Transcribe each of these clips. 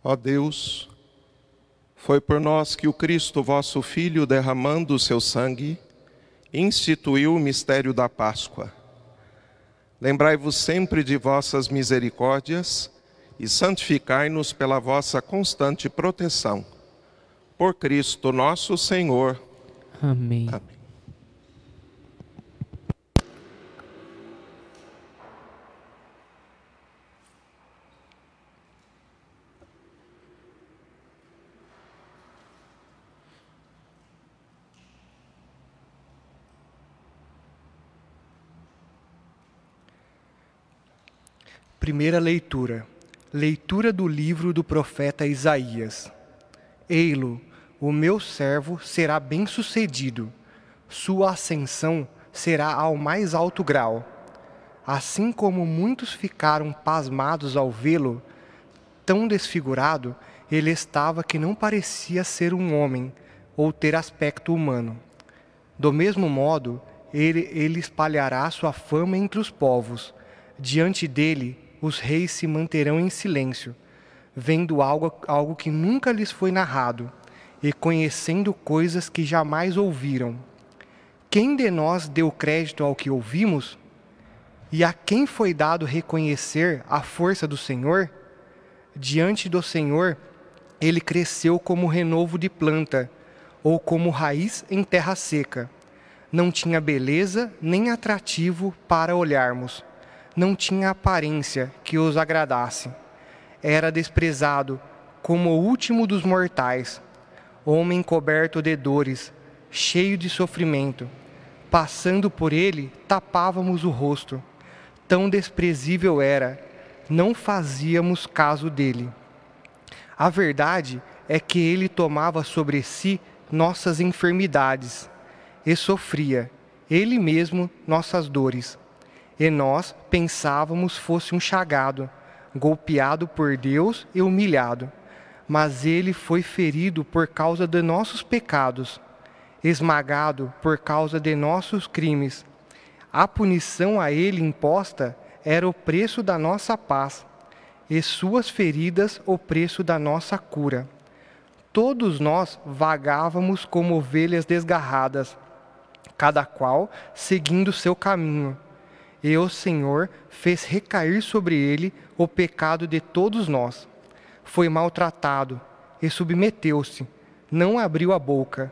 Ó Deus, foi por nós que o Cristo, vosso Filho, derramando o seu sangue, instituiu o mistério da Páscoa. Lembrai-vos sempre de vossas misericórdias e santificai-nos pela vossa constante proteção. Por Cristo nosso Senhor. Amém. Amém. Primeira leitura. Leitura do livro do profeta Isaías. Ei-lo, o meu servo será bem-sucedido. Sua ascensão será ao mais alto grau. Assim como muitos ficaram pasmados ao vê-lo, tão desfigurado, ele estava que não parecia ser um homem ou ter aspecto humano. Do mesmo modo, ele espalhará sua fama entre os povos. Diante dele, os reis se manterão em silêncio, vendo algo que nunca lhes foi narrado, e conhecendo coisas que jamais ouviram. Quem de nós deu crédito ao que ouvimos? E a quem foi dado reconhecer a força do Senhor? Diante do Senhor, ele cresceu como renovo de planta, ou como raiz em terra seca. Não tinha beleza nem atrativo para olharmos. Não tinha aparência que os agradasse. Era desprezado como o último dos mortais, homem coberto de dores, cheio de sofrimento. Passando por ele, tapávamos o rosto. Tão desprezível era, não fazíamos caso dele. A verdade é que ele tomava sobre si nossas enfermidades e sofria, ele mesmo, nossas dores. E nós pensávamos fosse um chagado, golpeado por Deus e humilhado. Mas ele foi ferido por causa de nossos pecados, esmagado por causa de nossos crimes. A punição a ele imposta era o preço da nossa paz, e suas feridas o preço da nossa cura. Todos nós vagávamos como ovelhas desgarradas, cada qual seguindo seu caminho. E o Senhor fez recair sobre ele o pecado de todos nós. Foi maltratado e submeteu-se, não abriu a boca,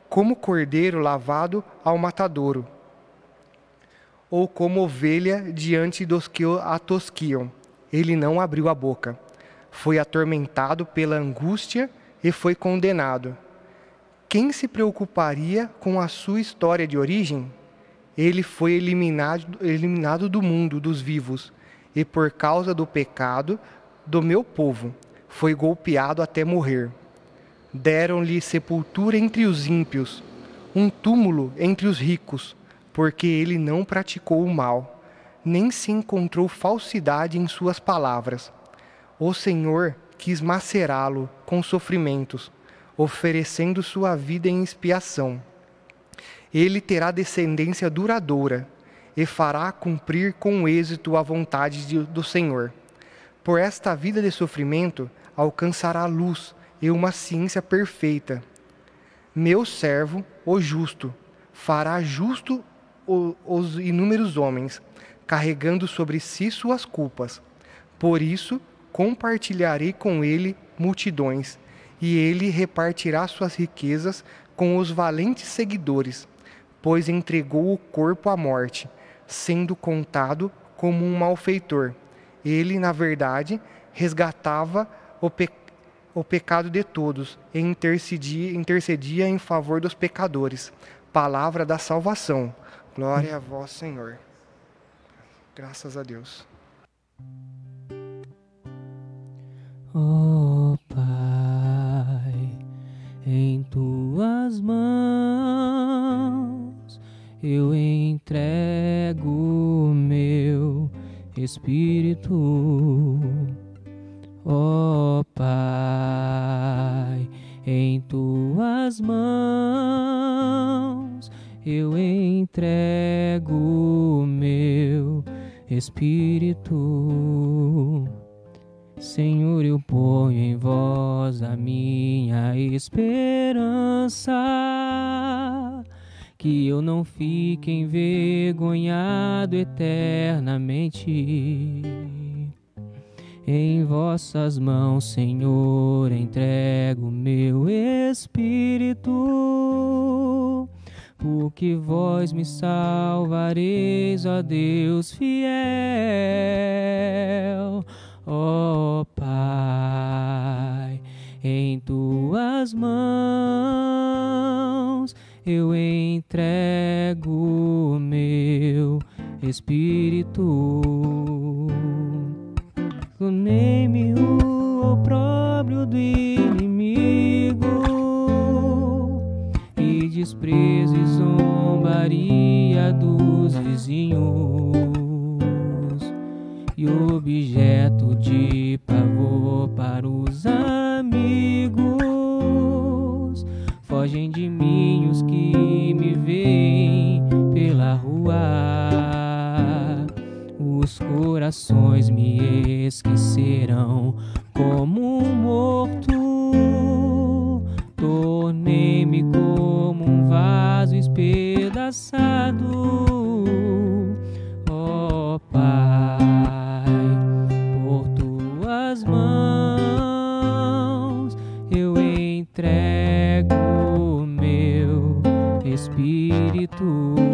como cordeiro lavado ao matadouro, ou como ovelha diante dos que a tosquiam. Ele não abriu a boca. Foi atormentado pela angústia e foi condenado. Quem se preocuparia com a sua história de origem? Ele foi eliminado do mundo dos vivos, e por causa do pecado do meu povo, foi golpeado até morrer. Deram-lhe sepultura entre os ímpios, um túmulo entre os ricos, porque ele não praticou o mal, nem se encontrou falsidade em suas palavras. O Senhor quis macerá-lo com sofrimentos, oferecendo sua vida em expiação. Ele terá descendência duradoura e fará cumprir com êxito a vontade do Senhor. Por esta vida de sofrimento, alcançará luz e uma ciência perfeita. Meu servo, o justo, fará justo os inúmeros homens, carregando sobre si suas culpas. Por isso, compartilharei com ele multidões, e ele repartirá suas riquezas com os valentes seguidores, pois entregou o corpo à morte, sendo contado como um malfeitor. Ele, na verdade, resgatava o pecado de todos e intercedia em favor dos pecadores. Palavra da salvação. Glória a vós, Senhor. Graças a Deus. Ó Pai, em tuas mãos eu entrego o meu espírito. Ó Pai, em tuas mãos eu entrego o meu espírito. Senhor, eu ponho em vós a minha esperança, que eu não fique envergonhado eternamente. Em vossas mãos, Senhor, entrego meu espírito, porque vós me salvareis, ó Deus fiel. Ó Pai, em tuas mãos eu entrego meu espírito. Tornei-me o opróbrio do inimigo e desprezo e zombaria dos vizinhos, e objeto de pavor para os amigos. Fogem de mim os que me veem pela rua, os corações me esquecerão como um morto. Tornei-me como um vaso espedaçado, ó Pai, por tuas mãos eu entrego meu espírito.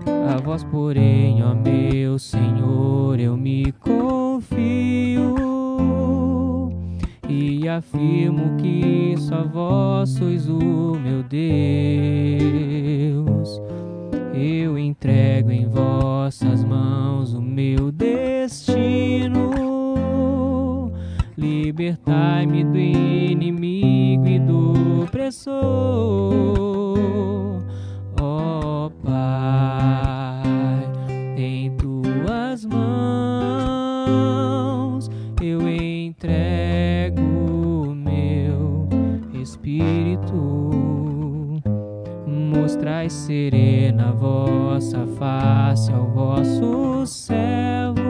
A vós, porém, ó meu Senhor, eu me confio e afirmo que só vós sois o meu Deus. Eu entrego em vossas mãos o meu destino. Libertai-me do inimigo e do opressor, ó Pai. Em tuas mãos eu entrego meu espírito. Mostrai serena a vossa face ao vosso servo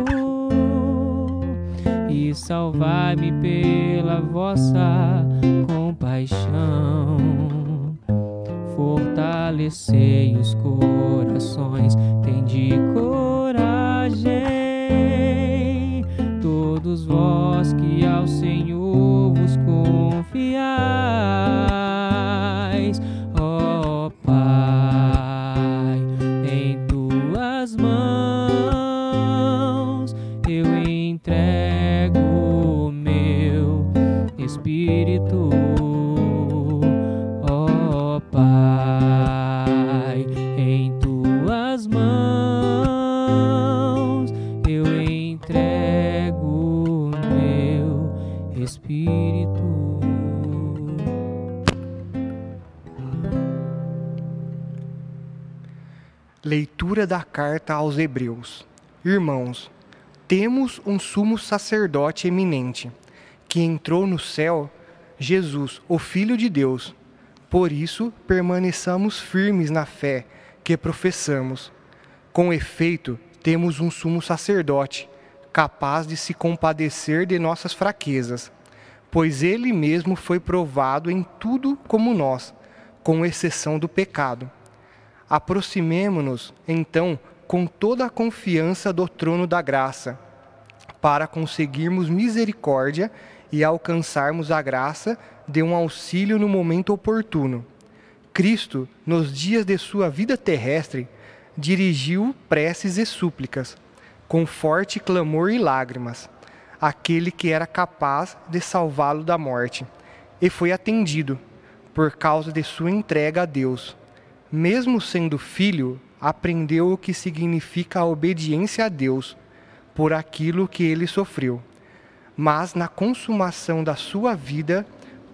e salvai-me pela vossa compaixão. Fortalecei os corações, tende coragem, todos vós que ao Senhor vos confiais, ó Pai. Em tuas mãos eu entrego meu espírito, ó Pai. Em tuas mãos eu entrego meu espírito. Leitura da carta aos Hebreus. Irmãos, temos um sumo sacerdote eminente, que entrou no céu, Jesus, o Filho de Deus. Por isso, permaneçamos firmes na fé que professamos. Com efeito, temos um sumo sacerdote, capaz de se compadecer de nossas fraquezas, pois ele mesmo foi provado em tudo como nós, com exceção do pecado. Aproximemo-nos, então, com toda a confiança do trono da graça, para conseguirmos misericórdia e alcançarmos a graça de um auxílio no momento oportuno. Cristo, nos dias de sua vida terrestre, dirigiu preces e súplicas, com forte clamor e lágrimas, àquele que era capaz de salvá-lo da morte, e foi atendido, por causa de sua entrega a Deus. Mesmo sendo filho, aprendeu o que significa a obediência a Deus, por aquilo que ele sofreu. Mas na consumação da sua vida,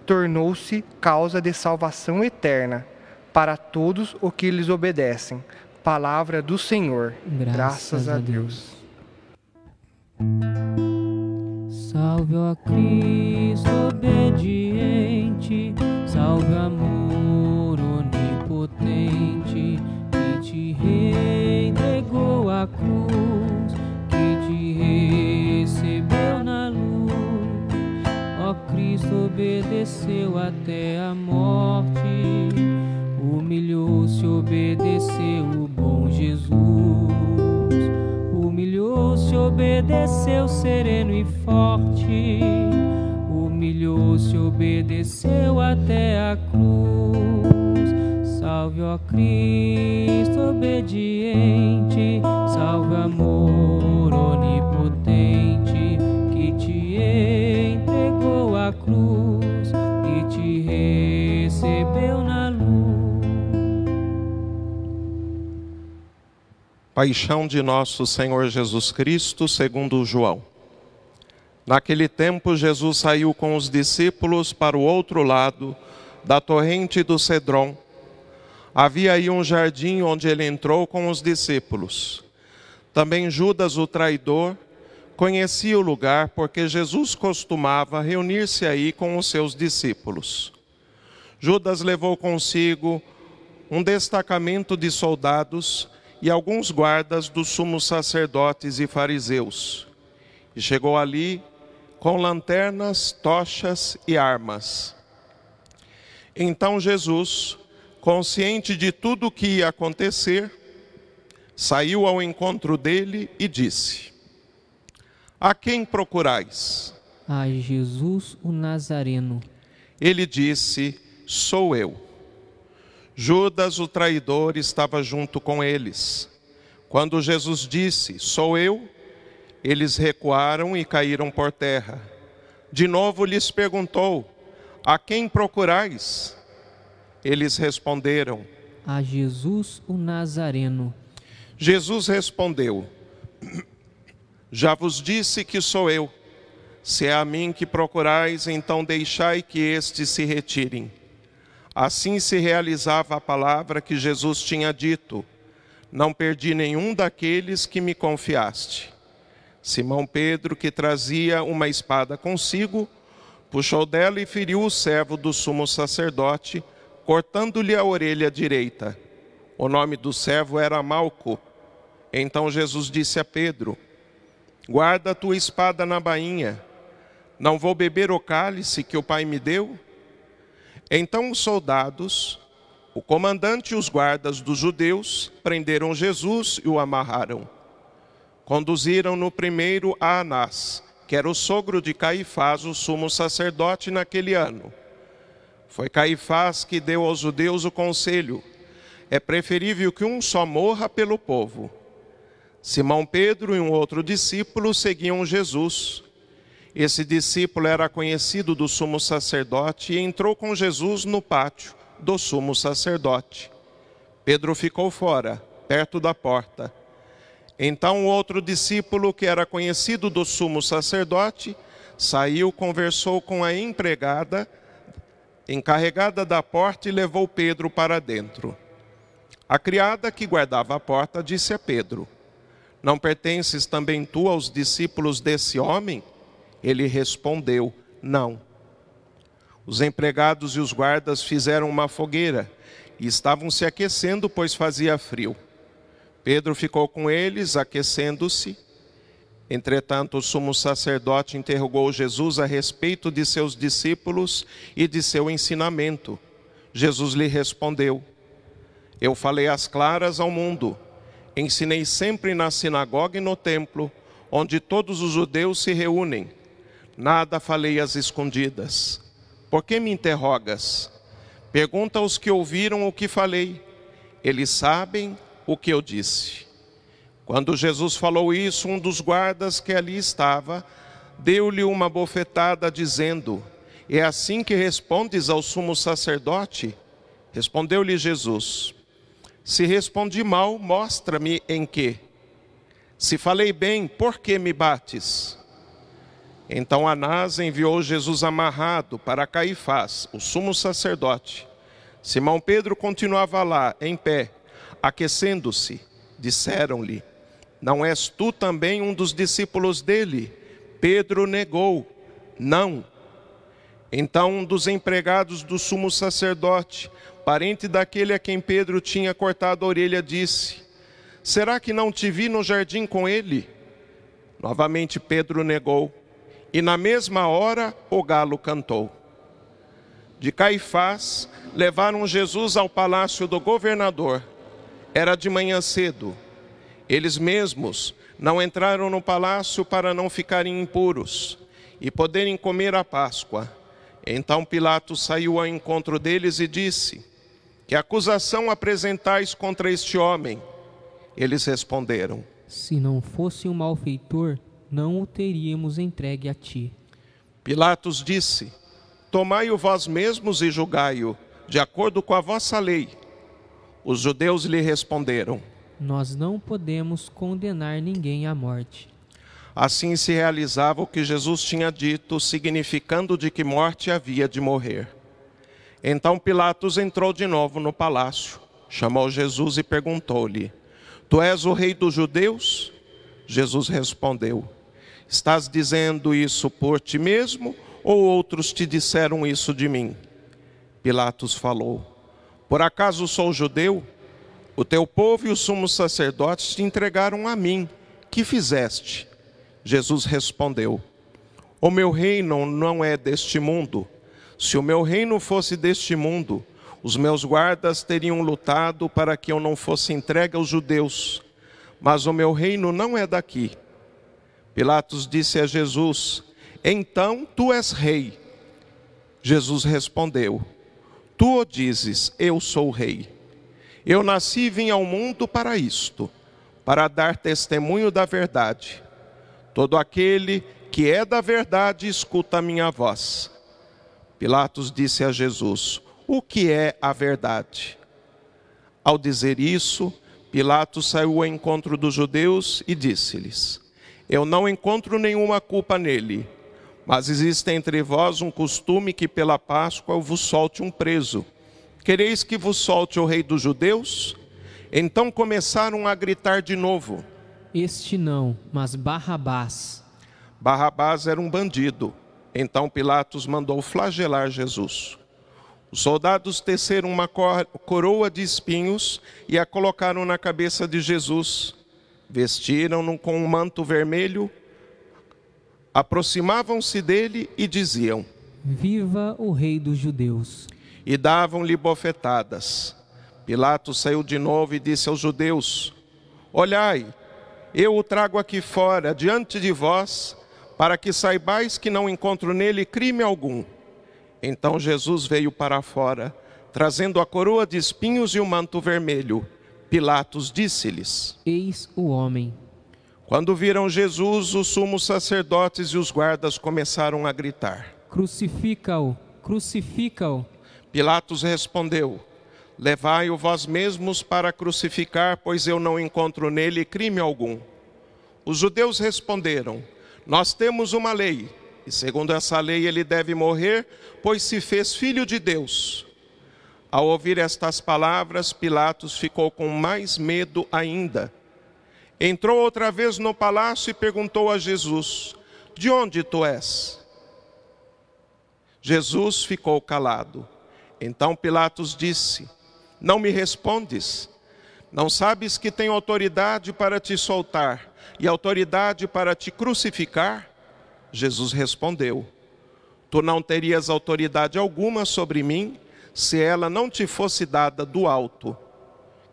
tornou-se causa de salvação eterna para todos os que lhes obedecem. Palavra do Senhor. Graças a Deus. Salve, ó Cristo obediente, salve, amor onipotente, que te entregou a cruz, que te recebeu na obedeceu até a morte. Humilhou-se, obedeceu o bom Jesus. Humilhou-se, obedeceu sereno e forte. Humilhou-se, obedeceu até a cruz. Salve, ó Cristo obediente, salve, amor onipotente, que te entregou a cruz e te recebeu na luz. Paixão de nosso Senhor Jesus Cristo, segundo João. Naquele tempo, Jesus saiu com os discípulos para o outro lado da torrente do Cedron. Havia aí um jardim onde ele entrou com os discípulos. Também Judas, o traidor, conhecia o lugar porque Jesus costumava reunir-se aí com os seus discípulos. Judas levou consigo um destacamento de soldados e alguns guardas dos sumos sacerdotes e fariseus. E chegou ali com lanternas, tochas e armas. Então Jesus, consciente de tudo o que ia acontecer, saiu ao encontro dele e disse: A quem procurais? A Jesus o Nazareno. Ele disse: Sou eu. Judas, o traidor, estava junto com eles. Quando Jesus disse: Sou eu, eles recuaram e caíram por terra. De novo lhes perguntou: A quem procurais? Eles responderam: A Jesus o Nazareno. Jesus respondeu: Já vos disse que sou eu. Se é a mim que procurais, então deixai que estes se retirem. Assim se realizava a palavra que Jesus tinha dito: Não perdi nenhum daqueles que me confiaste. Simão Pedro, que trazia uma espada consigo, puxou dela e feriu o servo do sumo sacerdote, cortando-lhe a orelha direita. O nome do servo era Malco. Então Jesus disse a Pedro: Guarda a tua espada na bainha. Não vou beber o cálice que o Pai me deu? Então os soldados, o comandante e os guardas dos judeus prenderam Jesus e o amarraram. Conduziram-no primeiro a Anás, que era o sogro de Caifás, o sumo sacerdote naquele ano. Foi Caifás que deu aos judeus o conselho: é preferível que um só morra pelo povo. Simão Pedro e um outro discípulo seguiam Jesus. Esse discípulo era conhecido do sumo sacerdote e entrou com Jesus no pátio do sumo sacerdote. Pedro ficou fora, perto da porta. Então o outro discípulo, que era conhecido do sumo sacerdote, saiu, conversou com a empregada, encarregada da porta, e levou Pedro para dentro. A criada que guardava a porta disse a Pedro: Não pertences também tu aos discípulos desse homem? Ele respondeu: Não. Os empregados e os guardas fizeram uma fogueira e estavam se aquecendo, pois fazia frio. Pedro ficou com eles, aquecendo-se. Entretanto, o sumo sacerdote interrogou Jesus a respeito de seus discípulos e de seu ensinamento. Jesus lhe respondeu: Eu falei às claras ao mundo. Ensinei sempre na sinagoga e no templo, onde todos os judeus se reúnem. Nada falei às escondidas. Por que me interrogas? Pergunta aos que ouviram o que falei. Eles sabem o que eu disse. Quando Jesus falou isso, um dos guardas que ali estava deu-lhe uma bofetada, dizendo: É assim que respondes ao sumo sacerdote? Respondeu-lhe Jesus: Se respondi mal, mostra-me em quê. Se falei bem, por que me bates? Então Anás enviou Jesus amarrado para Caifás, o sumo sacerdote. Simão Pedro continuava lá, em pé, aquecendo-se. Disseram-lhe: Não és tu também um dos discípulos dele? Pedro negou: Não. Então um dos empregados do sumo sacerdote, parente daquele a quem Pedro tinha cortado a orelha, disse: Será que não te vi no jardim com ele? Novamente Pedro negou, e na mesma hora o galo cantou. de Caifás, levaram Jesus ao palácio do governador. Era de manhã cedo. Eles mesmos não entraram no palácio para não ficarem impuros e poderem comer a Páscoa. Então Pilatos saiu ao encontro deles e disse: que acusação apresentais contra este homem? Eles responderam: se não fosse um malfeitor, não o teríamos entregue a ti. Pilatos disse: tomai-o vós mesmos e julgai-o, de acordo com a vossa lei. Os judeus lhe responderam: nós não podemos condenar ninguém à morte. Assim se realizava o que Jesus tinha dito, significando de que morte havia de morrer. Então Pilatos entrou de novo no palácio, chamou Jesus e perguntou-lhe: tu és o rei dos judeus? Jesus respondeu: estás dizendo isso por ti mesmo, ou outros te disseram isso de mim? Pilatos falou: por acaso sou judeu? O teu povo e os sumos sacerdotes te entregaram a mim. Que fizeste? Jesus respondeu: o meu reino não é deste mundo. Se o meu reino fosse deste mundo, os meus guardas teriam lutado para que eu não fosse entregue aos judeus. Mas o meu reino não é daqui. Pilatos disse a Jesus: então tu és rei. Jesus respondeu: tu o dizes, eu sou rei. Eu nasci e vim ao mundo para isto, para dar testemunho da verdade. Todo aquele que é da verdade escuta a minha voz. Pilatos disse a Jesus: o que é a verdade? Ao dizer isso, Pilatos saiu ao encontro dos judeus e disse-lhes: eu não encontro nenhuma culpa nele, mas existe entre vós um costume que pela Páscoa eu vos solte um preso. Quereis que vos solte o rei dos judeus? Então começaram a gritar de novo: este não, mas Barrabás. Barrabás era um bandido. Então Pilatos mandou flagelar Jesus. Os soldados teceram uma coroa de espinhos e a colocaram na cabeça de Jesus. Vestiram-no com um manto vermelho, aproximavam-se dele e diziam: viva o rei dos judeus. E davam-lhe bofetadas. Pilatos saiu de novo e disse aos judeus: olhai, eu o trago aqui fora, diante de vós, para que saibais que não encontro nele crime algum. Então Jesus veio para fora, trazendo a coroa de espinhos e o manto vermelho. Pilatos disse-lhes: eis o homem. Quando viram Jesus, os sumos sacerdotes e os guardas começaram a gritar: crucifica-o, crucifica-o. Pilatos respondeu: levai-o vós mesmos para crucificar, pois eu não encontro nele crime algum. Os judeus responderam: nós temos uma lei, e segundo essa lei ele deve morrer, pois se fez filho de Deus. Ao ouvir estas palavras, Pilatos ficou com mais medo ainda. Entrou outra vez no palácio e perguntou a Jesus: de onde tu és? Jesus ficou calado. Então Pilatos disse: não me respondes? Não sabes que tenho autoridade para te soltar e autoridade para te crucificar? Jesus respondeu: tu não terias autoridade alguma sobre mim, se ela não te fosse dada do alto.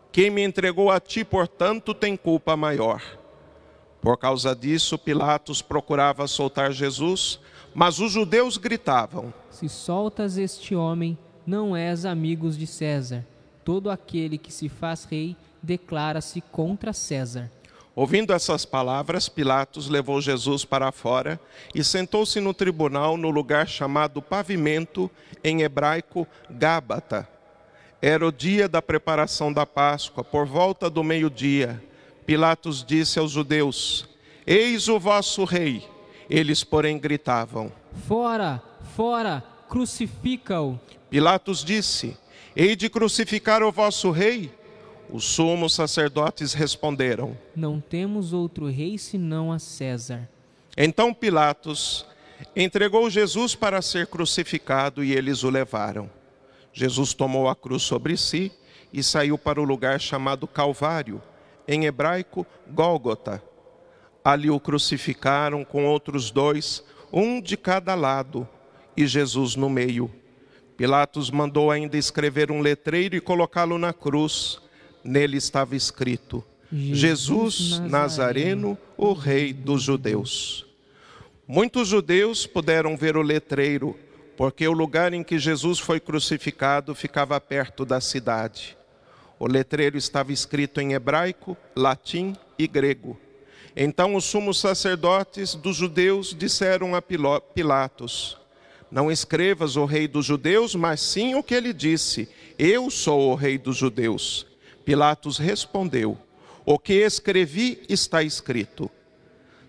Quem me entregou a ti, portanto, tem culpa maior. Por causa disso, Pilatos procurava soltar Jesus, mas os judeus gritavam: se soltas este homem, não és amigos de César. Todo aquele que se faz rei declara-se contra César. Ouvindo essas palavras, Pilatos levou Jesus para fora e sentou-se no tribunal no lugar chamado Pavimento, em hebraico Gábata. Era o dia da preparação da Páscoa, por volta do meio-dia. Pilatos disse aos judeus: eis o vosso rei. Eles, porém, gritavam: fora, fora, crucifica-o. Pilatos disse: hei de crucificar o vosso rei? Os sumos sacerdotes responderam: não temos outro rei senão a César. Então Pilatos entregou Jesus para ser crucificado e eles o levaram. Jesus tomou a cruz sobre si e saiu para o lugar chamado Calvário, em hebraico Gólgota. Ali o crucificaram com outros dois, um de cada lado, e Jesus no meio. Pilatos mandou ainda escrever um letreiro e colocá-lo na cruz. Nele estava escrito: Jesus Nazareno, o Rei dos Judeus. Muitos judeus puderam ver o letreiro, porque o lugar em que Jesus foi crucificado ficava perto da cidade. O letreiro estava escrito em hebraico, latim e grego. Então os sumos sacerdotes dos judeus disseram a Pilatos: não escrevas o Rei dos Judeus, mas sim o que ele disse: eu sou o Rei dos Judeus. Pilatos respondeu: o que escrevi está escrito.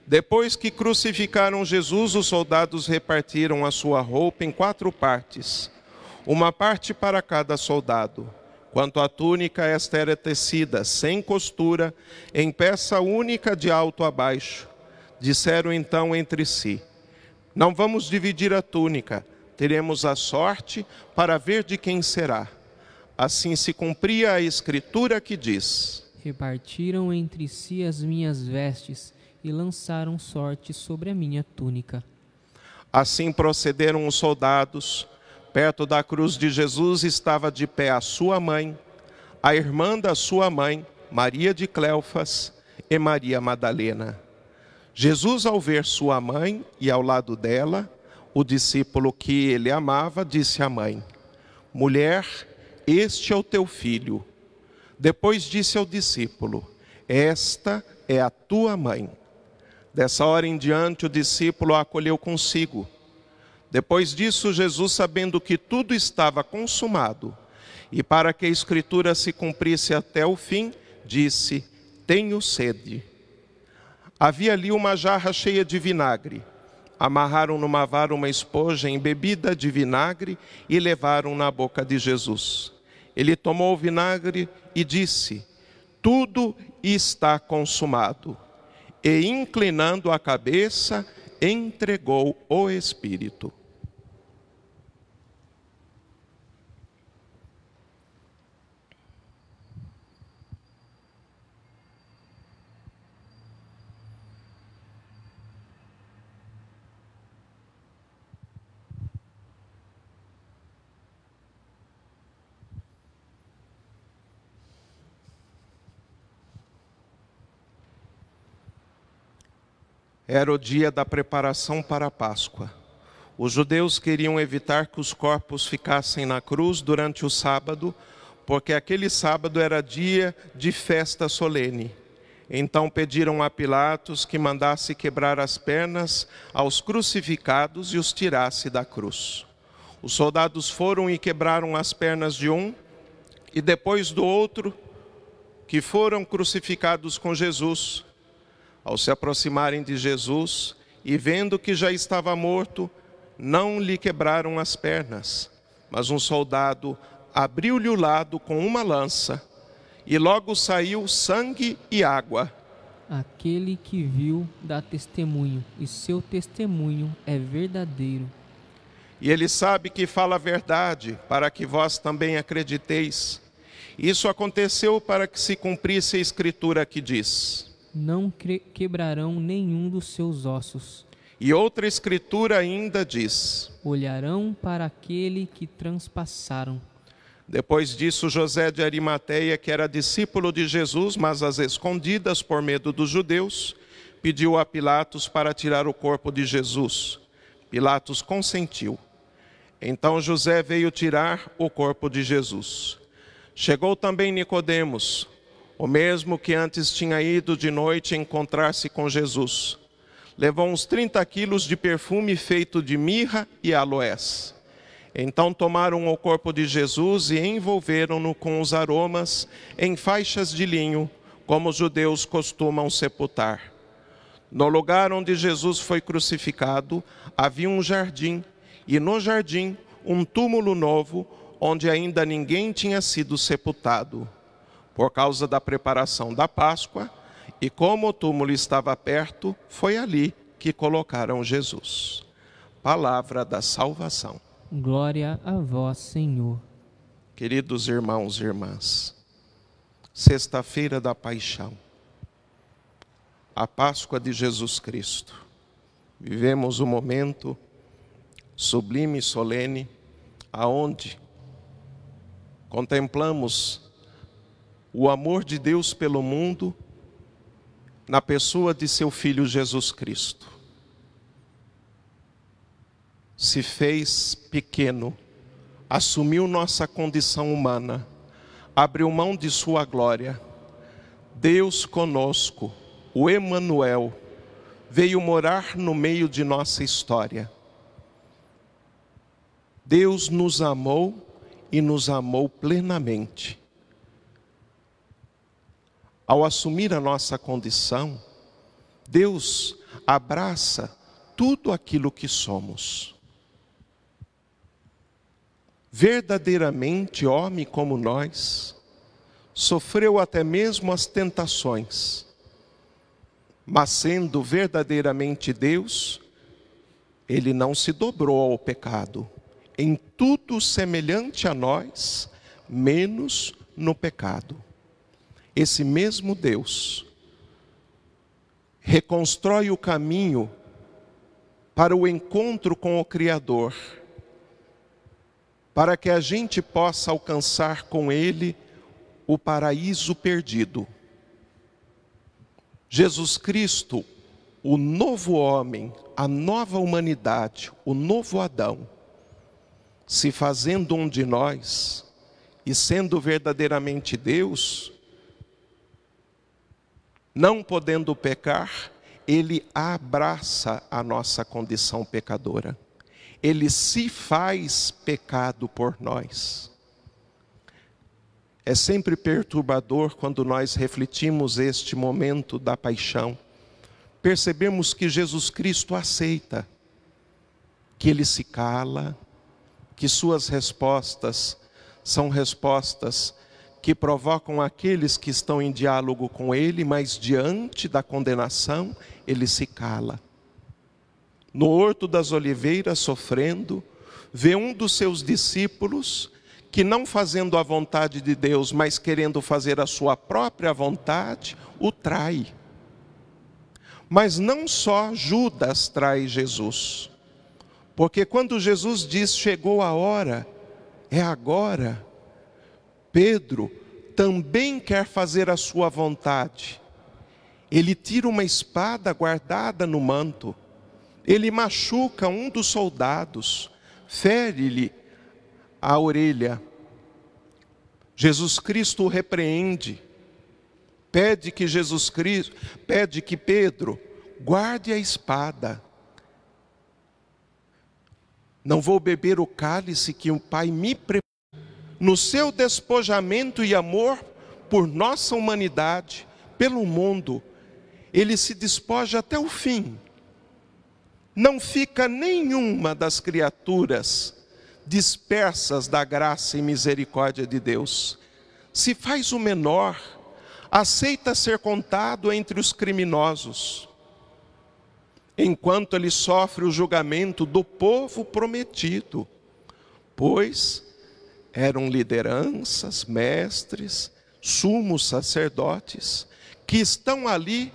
Depois que crucificaram Jesus, os soldados repartiram a sua roupa em 4 partes, uma parte para cada soldado. Quanto à túnica, esta era tecida, sem costura, em peça única de alto a baixo. Disseram então entre si: não vamos dividir a túnica, teremos a sorte para ver de quem será. Assim se cumpria a escritura que diz: repartiram entre si as minhas vestes e lançaram sorte sobre a minha túnica. Assim procederam os soldados. Perto da cruz de Jesus estava de pé a sua mãe, a irmã da sua mãe, Maria de Cleofas, e Maria Madalena. Jesus, ao ver sua mãe e ao lado dela, o discípulo que ele amava, disse à mãe: mulher, este é o teu filho. Depois disse ao discípulo: esta é a tua mãe. Dessa hora em diante, o discípulo a acolheu consigo. Depois disso, Jesus, sabendo que tudo estava consumado, e para que a Escritura se cumprisse até o fim, disse: tenho sede. Havia ali uma jarra cheia de vinagre. Amarraram numa vara uma esponja embebida de vinagre e levaram na boca de Jesus. Ele tomou o vinagre e disse: tudo está consumado. E inclinando a cabeça, entregou o Espírito. Era o dia da preparação para a Páscoa. Os judeus queriam evitar que os corpos ficassem na cruz durante o sábado, porque aquele sábado era dia de festa solene. Então pediram a Pilatos que mandasse quebrar as pernas aos crucificados e os tirasse da cruz. Os soldados foram e quebraram as pernas de um e depois do outro, que foram crucificados com Jesus. Ao se aproximarem de Jesus e vendo que já estava morto, não lhe quebraram as pernas, mas um soldado abriu-lhe o lado com uma lança e logo saiu sangue e água. Aquele que viu dá testemunho, e seu testemunho é verdadeiro. E ele sabe que fala a verdade, para que vós também acrediteis. Isso aconteceu para que se cumprisse a Escritura que diz: não quebrarão nenhum dos seus ossos. E outra Escritura ainda diz: olharão para aquele que transpassaram. Depois disso, José de Arimateia, que era discípulo de Jesus, mas às escondidas por medo dos judeus, pediu a Pilatos para tirar o corpo de Jesus. Pilatos consentiu. Então José veio tirar o corpo de Jesus. Chegou também Nicodemos, o mesmo que antes tinha ido de noite encontrar-se com Jesus. Levou uns 30 quilos de perfume feito de mirra e aloés. Então tomaram o corpo de Jesus e envolveram-no com os aromas em faixas de linho, como os judeus costumam sepultar. No lugar onde Jesus foi crucificado, havia um jardim, e no jardim um túmulo novo, onde ainda ninguém tinha sido sepultado. Por causa da preparação da Páscoa, e como o túmulo estava perto, foi ali que colocaram Jesus. Palavra da salvação. Glória a vós, Senhor. Queridos irmãos e irmãs, sexta-feira da Paixão, a Páscoa de Jesus Cristo. Vivemos um momento sublime e solene, aonde contemplamos o amor de Deus pelo mundo na pessoa de seu Filho Jesus Cristo. Se fez pequeno, assumiu nossa condição humana, abriu mão de sua glória. Deus conosco, o Emanuel, veio morar no meio de nossa história. Deus nos amou e nos amou plenamente. Ao assumir a nossa condição, Deus abraça tudo aquilo que somos. Verdadeiramente homem como nós, sofreu até mesmo as tentações, mas sendo verdadeiramente Deus, Ele não se dobrou ao pecado, em tudo semelhante a nós, menos no pecado. Esse mesmo Deus reconstrói o caminho para o encontro com o Criador, para que a gente possa alcançar com Ele o paraíso perdido. Jesus Cristo, o novo homem, a nova humanidade, o novo Adão, se fazendo um de nós e sendo verdadeiramente Deus, não podendo pecar, Ele abraça a nossa condição pecadora. Ele se faz pecado por nós. É sempre perturbador quando nós refletimos este momento da paixão. Percebemos que Jesus Cristo aceita, que Ele se cala, que suas respostas são respostas que provocam aqueles que estão em diálogo com Ele, mas diante da condenação, Ele se cala. No Horto das Oliveiras, sofrendo, vê um dos seus discípulos que, não fazendo a vontade de Deus, mas querendo fazer a sua própria vontade, o trai. Mas não só Judas trai Jesus, porque quando Jesus diz, chegou a hora, é agora, Pedro também quer fazer a sua vontade. Ele tira uma espada guardada no manto, ele machuca um dos soldados, fere-lhe a orelha. Jesus Cristo o repreende, pede que Pedro guarde a espada. Não vou beber o cálice que o Pai me preparou. No seu despojamento e amor por nossa humanidade, pelo mundo, Ele se despoja até o fim. Não fica nenhuma das criaturas dispersas da graça e misericórdia de Deus. Se faz o menor, aceita ser contado entre os criminosos, enquanto Ele sofre o julgamento do povo prometido, pois eram lideranças, mestres, sumos sacerdotes, que estão ali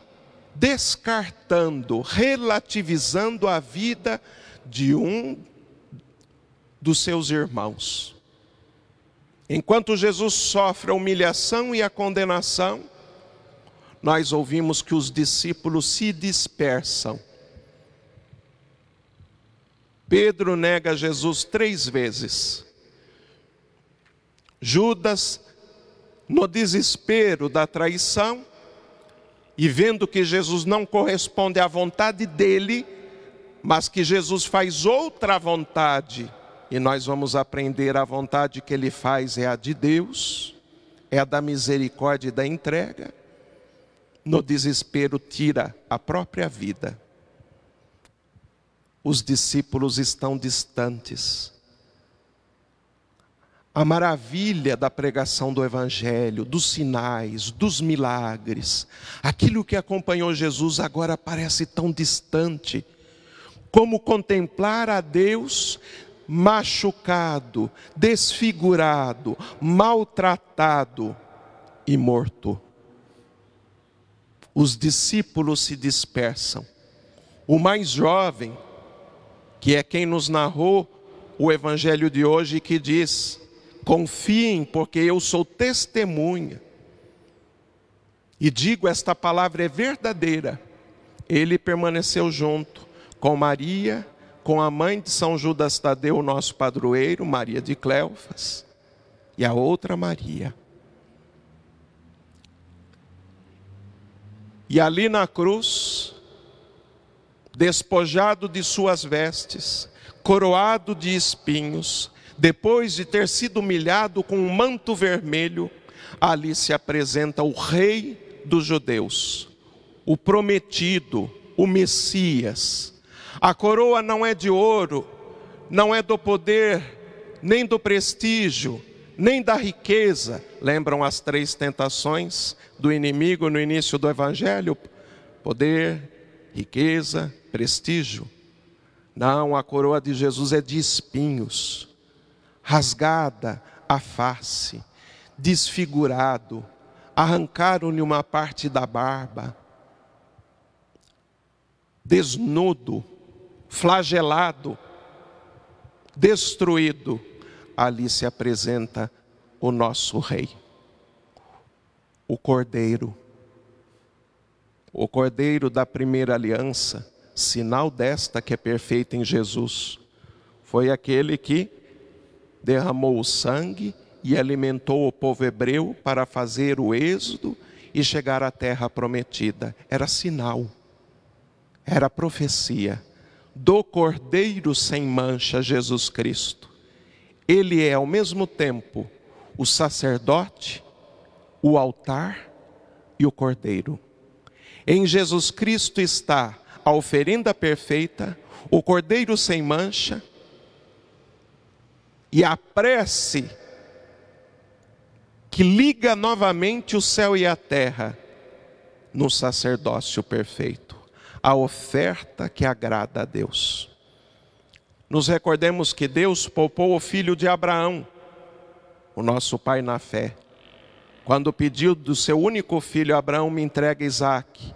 descartando, relativizando a vida de um dos seus irmãos. Enquanto Jesus sofre a humilhação e a condenação, nós ouvimos que os discípulos se dispersam. Pedro nega Jesus 3 vezes. Judas, no desespero da traição, e vendo que Jesus não corresponde à vontade dele, mas que Jesus faz outra vontade, e nós vamos aprender a vontade que Ele faz é a de Deus, é a da misericórdia e da entrega. No desespero tira a própria vida. Os discípulos estão distantes. A maravilha da pregação do Evangelho, dos sinais, dos milagres, aquilo que acompanhou Jesus agora parece tão distante, como contemplar a Deus machucado, desfigurado, maltratado e morto. Os discípulos se dispersam. O mais jovem, que é quem nos narrou o evangelho de hoje que diz: confiem, porque eu sou testemunha. E digo, esta palavra é verdadeira. Ele permaneceu junto com Maria, com a mãe de São Judas Tadeu, nosso padroeiro, Maria de Cleofas, e a outra Maria. E ali na cruz, despojado de suas vestes, coroado de espinhos, depois de ter sido humilhado com um manto vermelho, ali se apresenta o Rei dos judeus, o prometido, o Messias. A coroa não é de ouro, não é do poder, nem do prestígio, nem da riqueza. Lembram as 3 tentações do inimigo no início do evangelho? Poder, riqueza, prestígio. Não, a coroa de Jesus é de espinhos, rasgada a face, desfigurado, arrancaram-lhe uma parte da barba, desnudo, flagelado, destruído. Ali se apresenta o nosso Rei, o Cordeiro da primeira aliança, sinal desta que é perfeita em Jesus. Foi aquele que derramou o sangue e alimentou o povo hebreu para fazer o êxodo e chegar à terra prometida. Era sinal, era profecia do Cordeiro sem mancha, Jesus Cristo. Ele é ao mesmo tempo o sacerdote, o altar e o Cordeiro. Em Jesus Cristo está a oferenda perfeita, o Cordeiro sem mancha e a prece que liga novamente o céu e a terra no sacerdócio perfeito, a oferta que agrada a Deus. Nos recordemos que Deus poupou o filho de Abraão, o nosso pai na fé, quando pediu do seu único filho: Abraão, me entrega Isaque.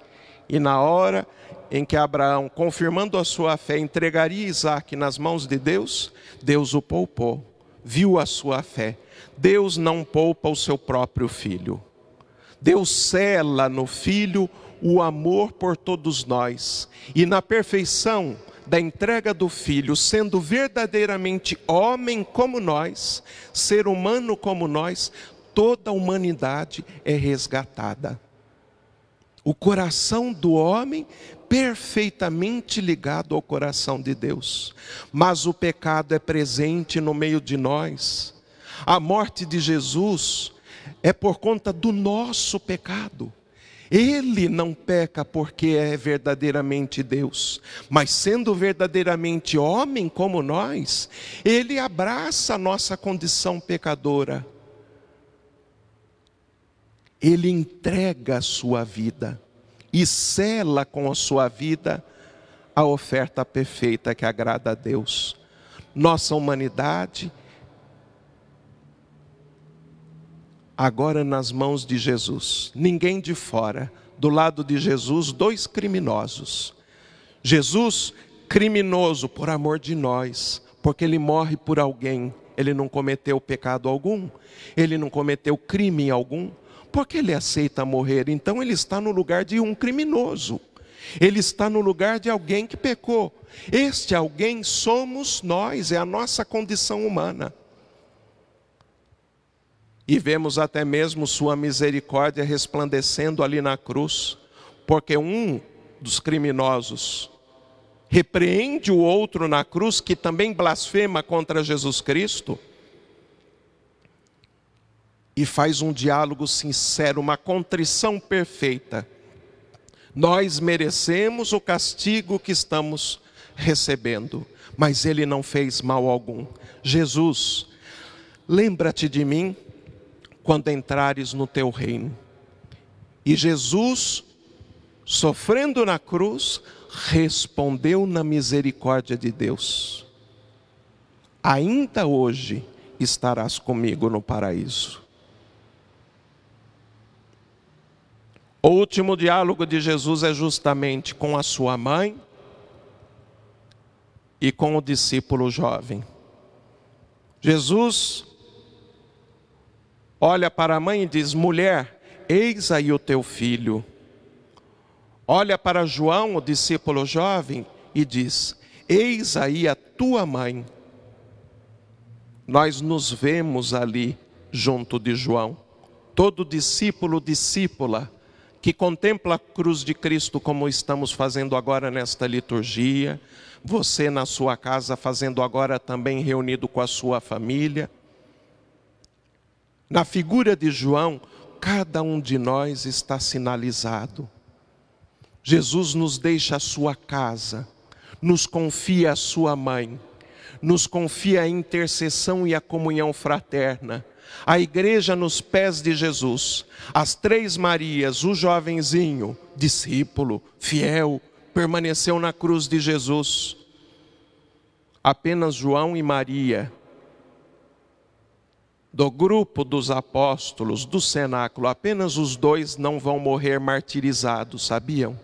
E na hora em que Abraão, confirmando a sua fé, entregaria Isaque nas mãos de Deus, Deus o poupou, viu a sua fé. Deus não poupa o seu próprio filho. Deus cela no filho o amor por todos nós. E na perfeição da entrega do filho, sendo verdadeiramente homem como nós, ser humano como nós, toda a humanidade é resgatada. O coração do homem perfeitamente ligado ao coração de Deus. Mas o pecado é presente no meio de nós. A morte de Jesus é por conta do nosso pecado. Ele não peca porque é verdadeiramente Deus, mas sendo verdadeiramente homem como nós, ele abraça a nossa condição pecadora. Ele entrega a sua vida e sela com a sua vida a oferta perfeita que agrada a Deus. Nossa humanidade agora nas mãos de Jesus, ninguém de fora. Do lado de Jesus, 2 criminosos. Jesus, criminoso por amor de nós, porque ele morre por alguém. Ele não cometeu pecado algum, ele não cometeu crime algum, porque ele aceita morrer. Então ele está no lugar de um criminoso, ele está no lugar de alguém que pecou. Este alguém somos nós, é a nossa condição humana. E vemos até mesmo sua misericórdia resplandecendo ali na cruz, porque um dos criminosos repreende o outro na cruz, que também blasfema contra Jesus Cristo, e faz um diálogo sincero, uma contrição perfeita. Nós merecemos o castigo que estamos recebendo, mas ele não fez mal algum. Jesus, lembra-te de mim quando entrares no teu reino. E Jesus, sofrendo na cruz, respondeu na misericórdia de Deus: ainda hoje estarás comigo no paraíso. O último diálogo de Jesus é justamente com a sua mãe e com o discípulo jovem. Jesus olha para a mãe e diz: mulher, eis aí o teu filho. Olha para João, o discípulo jovem, e diz: eis aí a tua mãe. Nós nos vemos ali junto de João. Todo discípulo, discípula, que contempla a cruz de Cristo como estamos fazendo agora nesta liturgia, você na sua casa fazendo agora também reunido com a sua família. Na figura de João, cada um de nós está sinalizado. Jesus nos deixa a sua casa, nos confia a sua mãe, nos confia a intercessão e a comunhão fraterna. A igreja nos pés de Jesus, as três Marias, o jovenzinho, discípulo, fiel, permaneceu na cruz de Jesus. Apenas João e Maria, do grupo dos apóstolos, do cenáculo, apenas os dois não vão morrer martirizados, sabiam?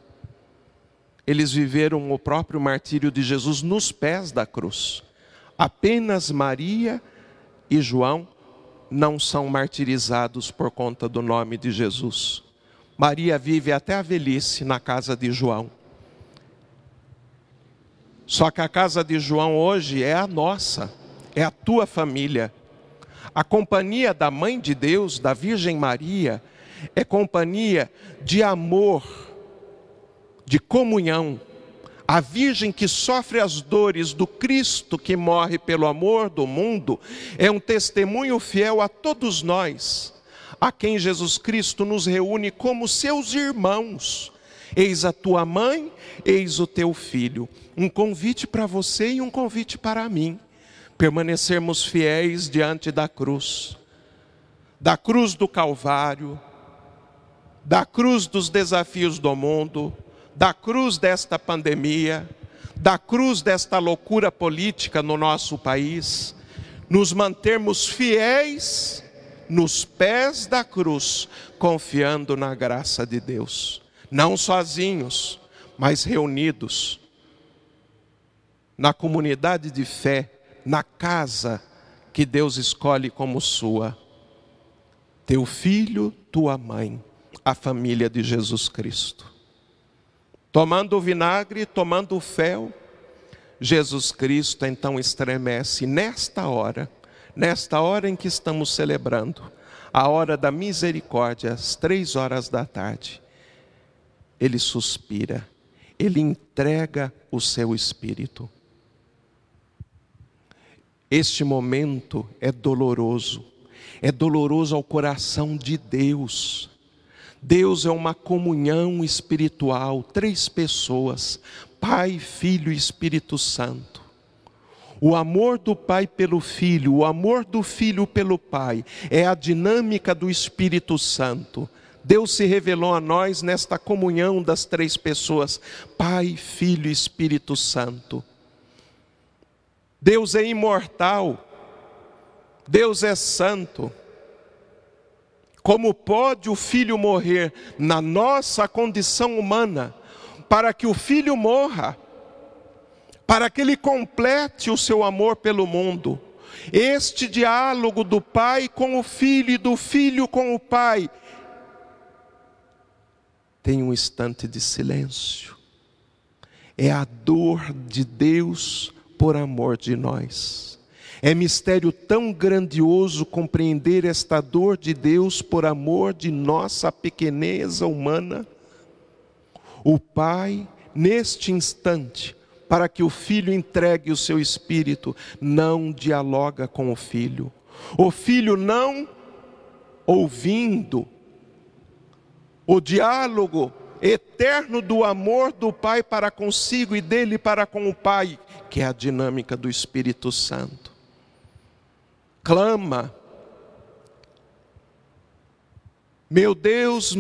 Eles viveram o próprio martírio de Jesus nos pés da cruz. Apenas Maria e João não são martirizados por conta do nome de Jesus. Maria vive até a velhice na casa de João. Só que a casa de João hoje é a nossa, é a tua família. A companhia da Mãe de Deus, da Virgem Maria, é companhia de amor, de comunhão. A Virgem que sofre as dores do Cristo que morre pelo amor do mundo, é um testemunho fiel a todos nós, a quem Jesus Cristo nos reúne como seus irmãos. Eis a tua mãe, eis o teu filho. Um convite para você e um convite para mim. Permanecermos fiéis diante da cruz do Calvário, da cruz dos desafios do mundo, da cruz desta pandemia, da cruz desta loucura política no nosso país, nos mantermos fiéis nos pés da cruz, confiando na graça de Deus, não sozinhos, mas reunidos na comunidade de fé, na casa que Deus escolhe como sua. Teu filho, tua mãe, a família de Jesus Cristo. Tomando o vinagre, tomando o fel, Jesus Cristo então estremece nesta hora em que estamos celebrando, a hora da misericórdia, às 3 da tarde. Ele suspira, ele entrega o seu espírito. Este momento é doloroso ao coração de Deus. Deus é uma comunhão espiritual, 3 pessoas, Pai, Filho e Espírito Santo. O amor do Pai pelo Filho, o amor do Filho pelo Pai, é a dinâmica do Espírito Santo. Deus se revelou a nós nesta comunhão das 3 pessoas, Pai, Filho e Espírito Santo. Deus é imortal, Deus é santo. Como pode o Filho morrer na nossa condição humana, para que o Filho morra, para que Ele complete o seu amor pelo mundo? Este diálogo do Pai com o Filho e do Filho com o Pai, tem um instante de silêncio. É a dor de Deus por amor de nós. É mistério tão grandioso compreender esta dor de Deus por amor de nossa pequeneza humana. O Pai, neste instante, para que o Filho entregue o seu Espírito, não dialoga com o Filho. O Filho não ouvindo o diálogo eterno do amor do Pai para consigo e dele para com o Pai, que é a dinâmica do Espírito Santo. Clama: meu Deus,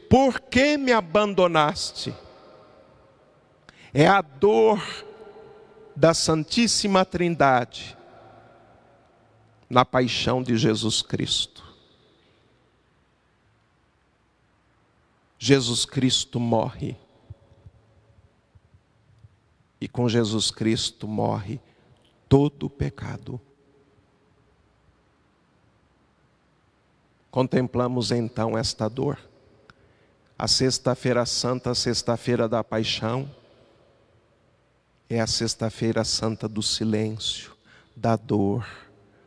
por que me abandonaste? É a dor da Santíssima Trindade na paixão de Jesus Cristo. Jesus Cristo morre. E com Jesus Cristo morre todo o pecado Contemplamos então esta dor. A Sexta-feira Santa, a Sexta-feira da Paixão, é a Sexta-feira Santa do silêncio, da dor,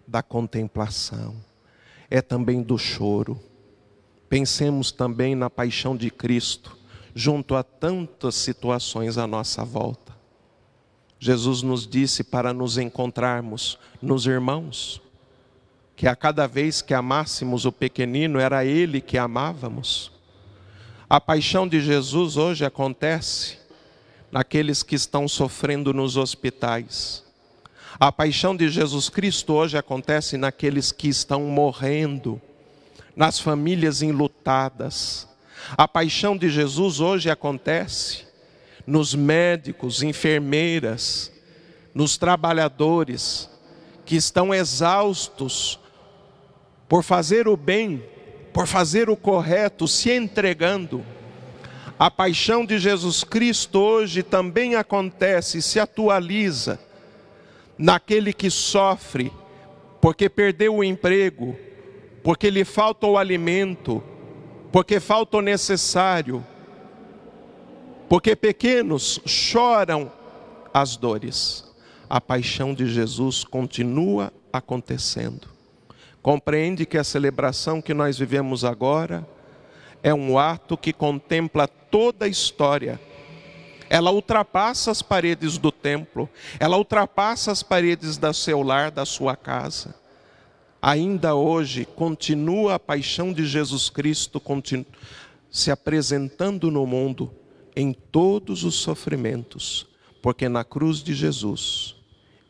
da contemplação. É também do choro. Pensemos também na paixão de Cristo, junto a tantas situações à nossa volta. Jesus nos disse para nos encontrarmos nos irmãos, que a cada vez que amássemos o pequenino, era Ele que amávamos. A paixão de Jesus hoje acontece naqueles que estão sofrendo nos hospitais. A paixão de Jesus Cristo hoje acontece naqueles que estão morrendo, nas famílias enlutadas. A paixão de Jesus hoje acontece nos médicos, enfermeiras, nos trabalhadores que estão exaustos por fazer o bem, por fazer o correto, se entregando. A paixão de Jesus Cristo hoje também acontece, se atualiza naquele que sofre porque perdeu o emprego, porque lhe falta o alimento, porque falta o necessário, porque pequenos choram as dores. A paixão de Jesus continua acontecendo. Compreende que a celebração que nós vivemos agora é um ato que contempla toda a história. Ela ultrapassa as paredes do templo, ela ultrapassa as paredes do seu lar, da sua casa. Ainda hoje continua a paixão de Jesus Cristo se apresentando no mundo em todos os sofrimentos, porque na cruz de Jesus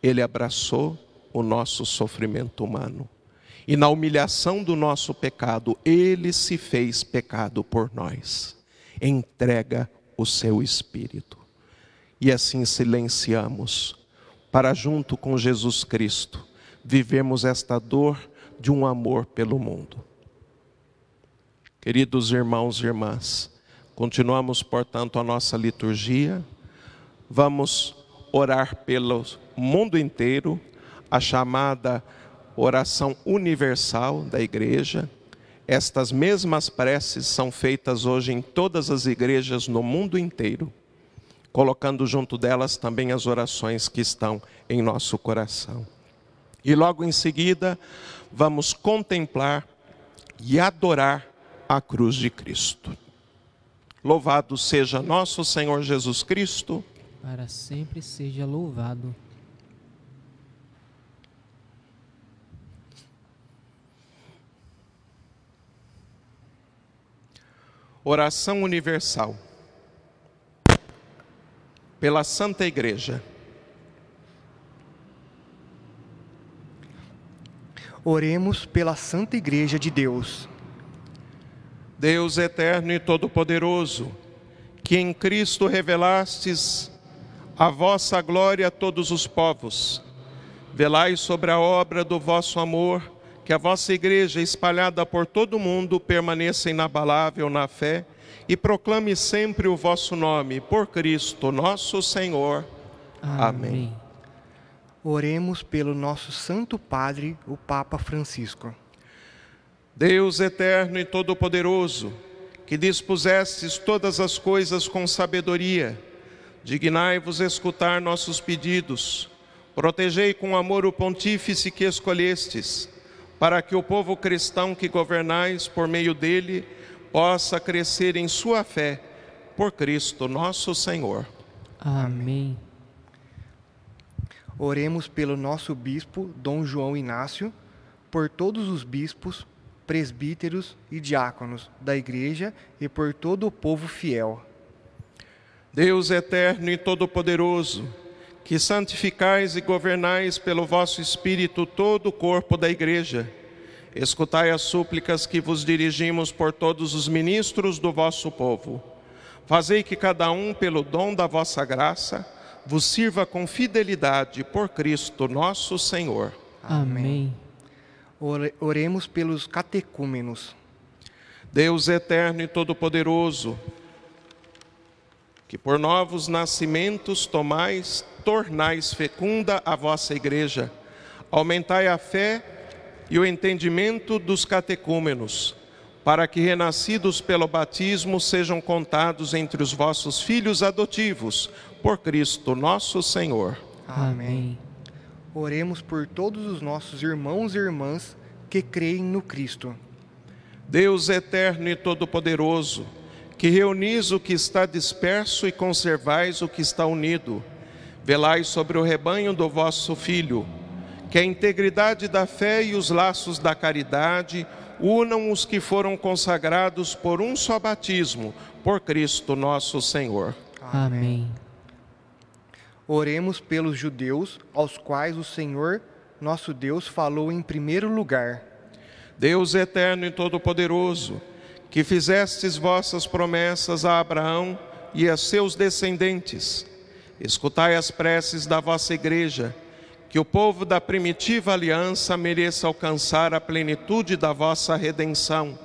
Ele abraçou o nosso sofrimento humano. E na humilhação do nosso pecado, Ele se fez pecado por nós. Entrega o seu Espírito. E assim silenciamos, para junto com Jesus Cristo, vivemos esta dor de um amor pelo mundo. Queridos irmãos e irmãs, continuamos, portanto, a nossa liturgia. Vamos orar pelo mundo inteiro, a chamada oração universal da igreja. Estas mesmas preces são feitas hoje em todas as igrejas no mundo inteiro, colocando junto delas também as orações que estão em nosso coração. E logo em seguida, vamos contemplar e adorar a cruz de Cristo. Louvado seja nosso Senhor Jesus Cristo. Para sempre seja louvado. Oração universal. Pela Santa Igreja. Oremos pela Santa Igreja de Deus. Deus eterno e todo-poderoso, que em Cristo revelastes a vossa glória a todos os povos, velai sobre a obra do vosso amor, que a vossa igreja, espalhada por todo o mundo, permaneça inabalável na fé e proclame sempre o vosso nome, por Cristo nosso Senhor. Amém. Oremos pelo nosso Santo Padre, o Papa Francisco. Deus eterno e todo-poderoso, que dispusestes todas as coisas com sabedoria, dignai-vos escutar nossos pedidos, protegei com amor o pontífice que escolhestes, para que o povo cristão que governais por meio dele possa crescer em sua fé, por Cristo nosso Senhor. Amém. Oremos pelo nosso bispo, Dom João Inácio, por todos os bispos, presbíteros e diáconos da igreja e por todo o povo fiel. Deus eterno e todo-poderoso, que santificais e governais pelo vosso Espírito todo o corpo da igreja, escutai as súplicas que vos dirigimos por todos os ministros do vosso povo. Fazei que cada um, pelo dom da vossa graça, vos sirva com fidelidade por Cristo nosso Senhor. Amém. Oremos pelos catecúmenos. Deus eterno e todo-poderoso, que por novos nascimentos tornais fecunda a vossa igreja, aumentai a fé e o entendimento dos catecúmenos, para que, renascidos pelo batismo, sejam contados entre os vossos filhos adotivos, por Cristo nosso Senhor. Amém. Oremos por todos os nossos irmãos e irmãs que creem no Cristo. Deus eterno e todo-poderoso, que reunis o que está disperso e conservais o que está unido, velai sobre o rebanho do vosso Filho, que a integridade da fé e os laços da caridade unam os que foram consagrados por um só batismo, por Cristo nosso Senhor. Amém. Oremos pelos judeus, aos quais o Senhor, nosso Deus, falou em primeiro lugar. Deus eterno e todo-poderoso, que fizestes vossas promessas a Abraão e a seus descendentes, escutai as preces da vossa igreja, que o povo da primitiva aliança mereça alcançar a plenitude da vossa redenção,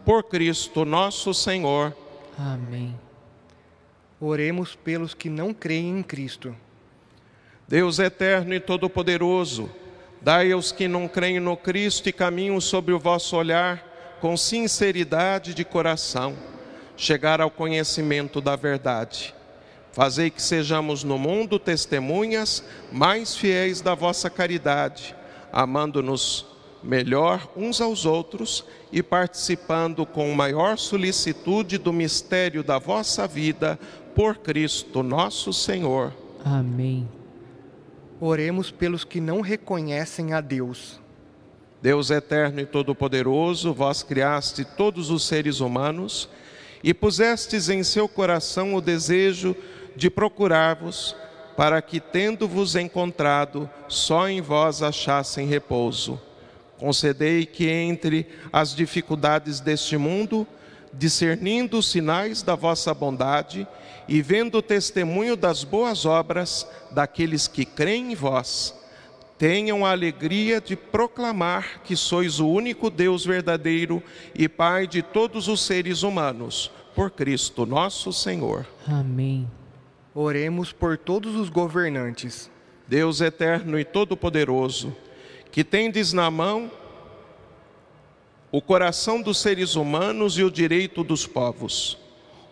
por Cristo nosso Senhor. Amém. Oremos pelos que não creem em Cristo. Deus eterno e todo-poderoso, dai aos que não creem no Cristo e caminham sob o vosso olhar, com sinceridade de coração, chegar ao conhecimento da verdade. Fazei que sejamos no mundo testemunhas mais fiéis da vossa caridade, amando-nos melhor uns aos outros e participando com maior solicitude do mistério da vossa vida, por Cristo nosso Senhor. Amém. Oremos pelos que não reconhecem a Deus. Deus eterno e todo-poderoso, vós criaste todos os seres humanos e pusestes em seu coração o desejo de procurar-vos, para que, tendo-vos encontrado, só em vós achassem repouso. Concedei que entre as dificuldades deste mundo, discernindo os sinais da vossa bondade e vendo o testemunho das boas obras daqueles que creem em vós, tenham a alegria de proclamar que sois o único Deus verdadeiro e Pai de todos os seres humanos, por Cristo nosso Senhor. Amém. Oremos por todos os governantes. Deus eterno e todo-poderoso, que tendes na mão o coração dos seres humanos e o direito dos povos,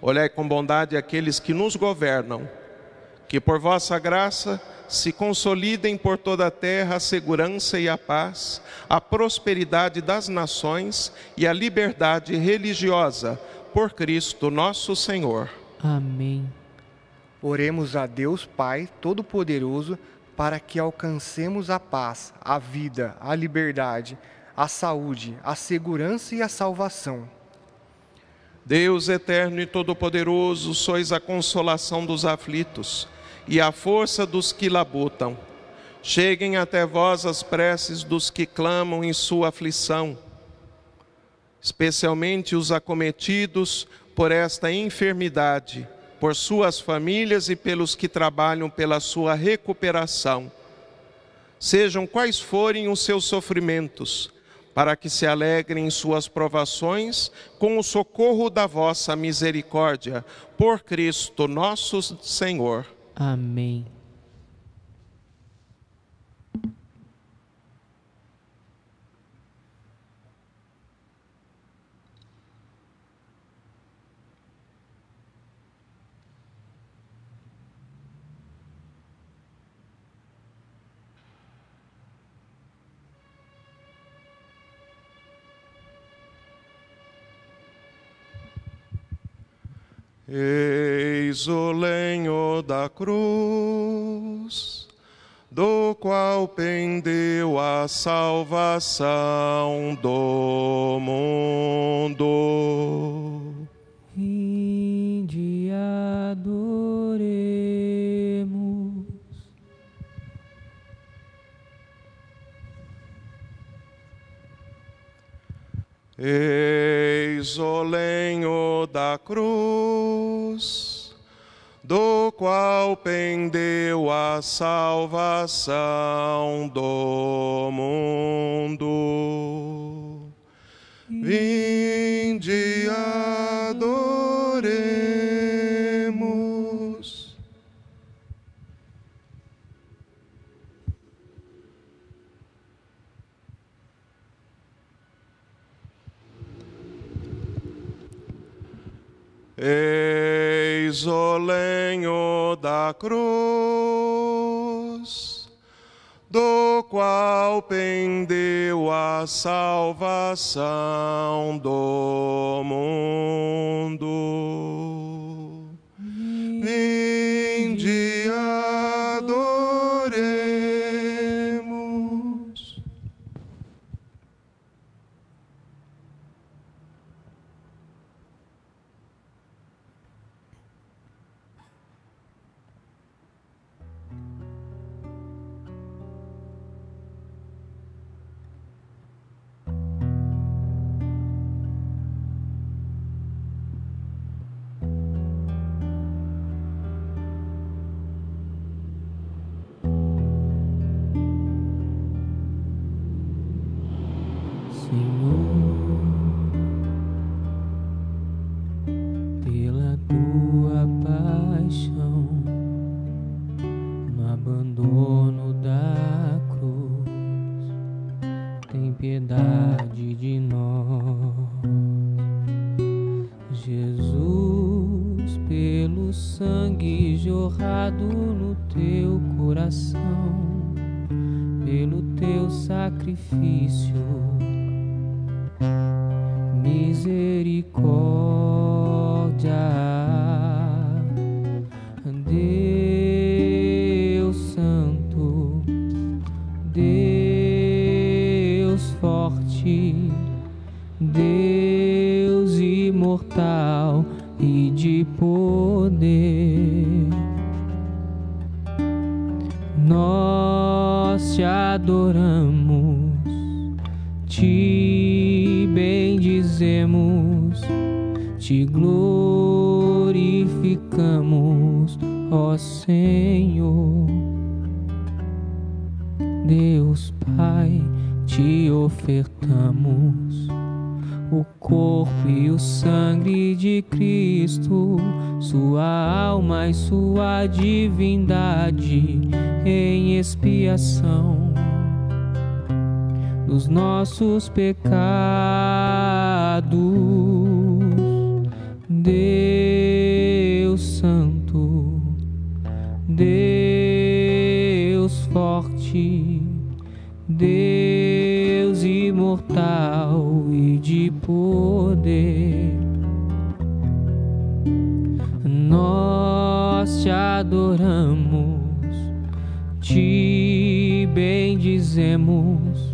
olhai com bondade aqueles que nos governam, que por vossa graça se consolidem por toda a terra a segurança e a paz, a prosperidade das nações e a liberdade religiosa, por Cristo nosso Senhor. Amém. Oremos a Deus Pai Todo-Poderoso para que alcancemos a paz, a vida, a liberdade, a saúde, a segurança e a salvação. Deus eterno e todo-poderoso, sois a consolação dos aflitos e a força dos que labutam. Cheguem até vós as preces dos que clamam em sua aflição, especialmente os acometidos por esta enfermidade, por suas famílias e pelos que trabalham pela sua recuperação. Sejam quais forem os seus sofrimentos, para que se alegrem em suas provações com o socorro da vossa misericórdia, por Cristo nosso Senhor. Amém. Eis o lenho da cruz, do qual pendeu a salvação do mundo. Vinde adoremos. Eis o lenho da cruz, do qual pendeu a salvação do mundo. Vinde adoremos. Eis o lenho da cruz, do qual pendeu a salvação do mundo. Vinde, adoremos. Pela tua paixão, no abandono da cruz, tem piedade de nós. Jesus, pelo sangue jorrado no teu coração, pelo teu sacrifício, misericórdia, Deus Santo, Deus forte, Deus imortal e de poder, nós te adoramos, te bendizemos, te glorificamos, ó Senhor. Deus Pai, te ofertamos o corpo e o sangue de Cristo, sua alma e sua divindade em expiação dos nossos pecados. Deus Santo, Deus forte, Deus imortal e de poder, nós te adoramos, te bendizemos,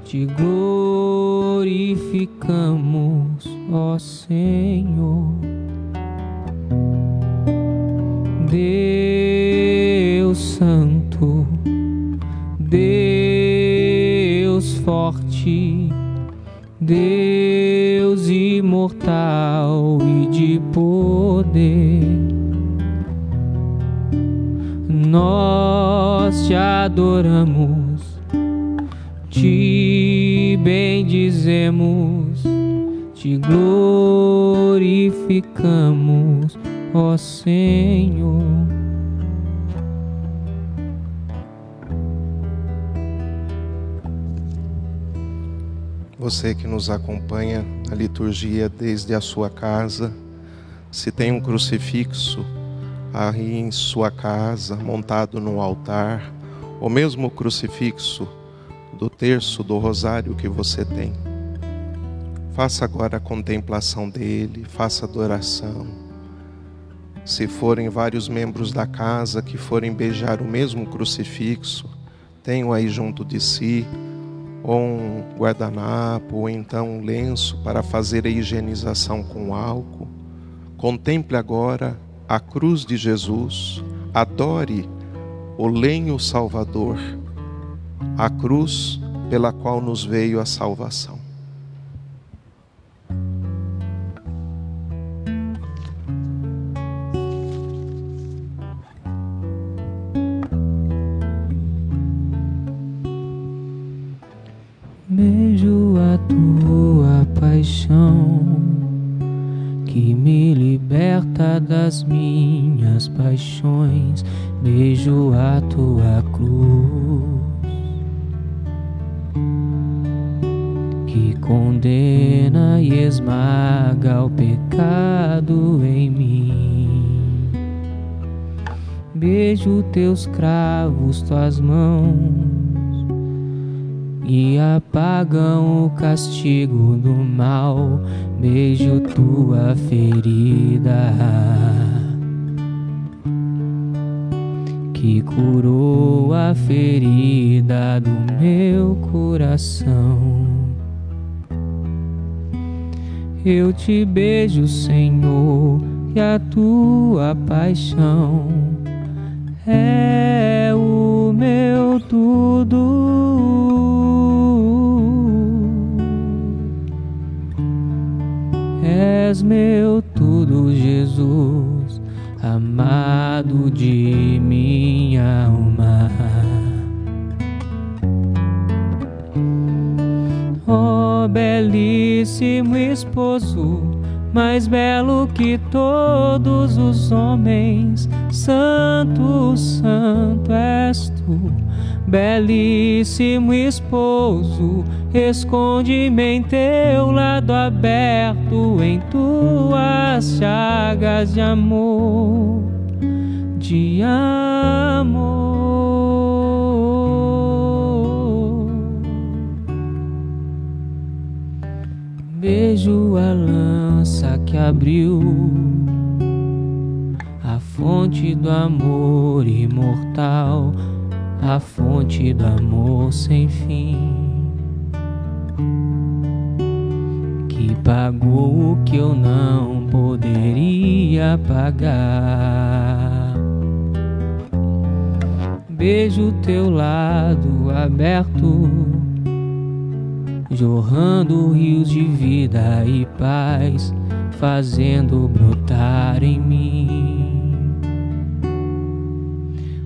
te glorificamos, ó Senhor. Deus Santo, Deus forte, Deus imortal e de poder, nós te adoramos, te bendizemos, te glorificamos, ó Senhor. Você que nos acompanha na liturgia desde a sua casa, se tem um crucifixo aí em sua casa, montado no altar, ou mesmo o crucifixo do terço do rosário que você tem, faça agora a contemplação dele, faça adoração. Se forem vários membros da casa que forem beijar o mesmo crucifixo, tenham aí junto de si ou um guardanapo, ou então um lenço para fazer a higienização com álcool. Contemple agora a cruz de Jesus, adore o lenho salvador, a cruz pela qual nos veio a salvação. Beijo a tua paixão, que me liberta das minhas paixões. Beijo a tua cruz, que condena e esmaga o pecado em mim. Beijo teus cravos, tuas mãos, e apagam o castigo do mal. Beijo tua ferida, que curou a ferida do meu coração. Eu te beijo, Senhor, e a tua paixão é o meu tudo. És meu tudo, Jesus, amado de minha alma. Ó belíssimo esposo, mais belo que todos os homens, santo, santo és tu. Belíssimo esposo, esconde-me em teu lado aberto, em tuas chagas de amor, de amor. Beijo a lança que abriu a fonte do amor imortal, a fonte do amor sem fim, que pagou o que eu não poderia pagar. Beijo teu lado aberto, jorrando rios de vida e paz, fazendo brotar em mim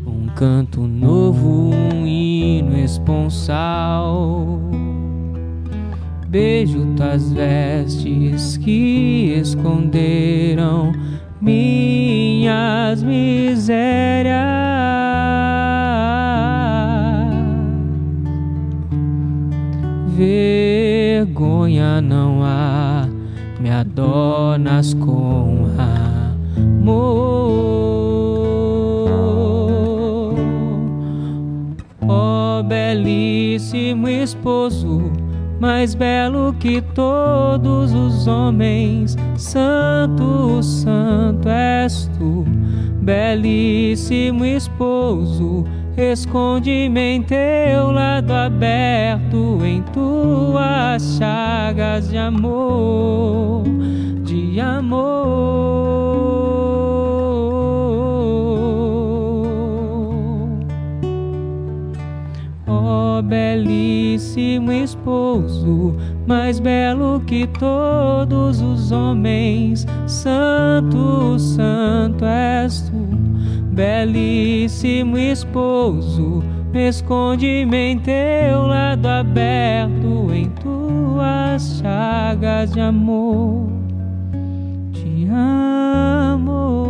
um canto novo, um hino esponsal. Beijo tuas vestes que esconderam minhas misérias. Vergonha não há, me adornas com amor. Ó belíssimo esposo, mais belo que todos os homens, santo, santo és tu. Belíssimo esposo, esconde-me em teu lado aberto, em tuas chagas de amor, de amor. Ó belíssimo esposo, mais belo que todos os homens, santo, santo és tu. Belíssimo esposo, esconde-me em teu lado aberto, em tuas chagas de amor, de amor.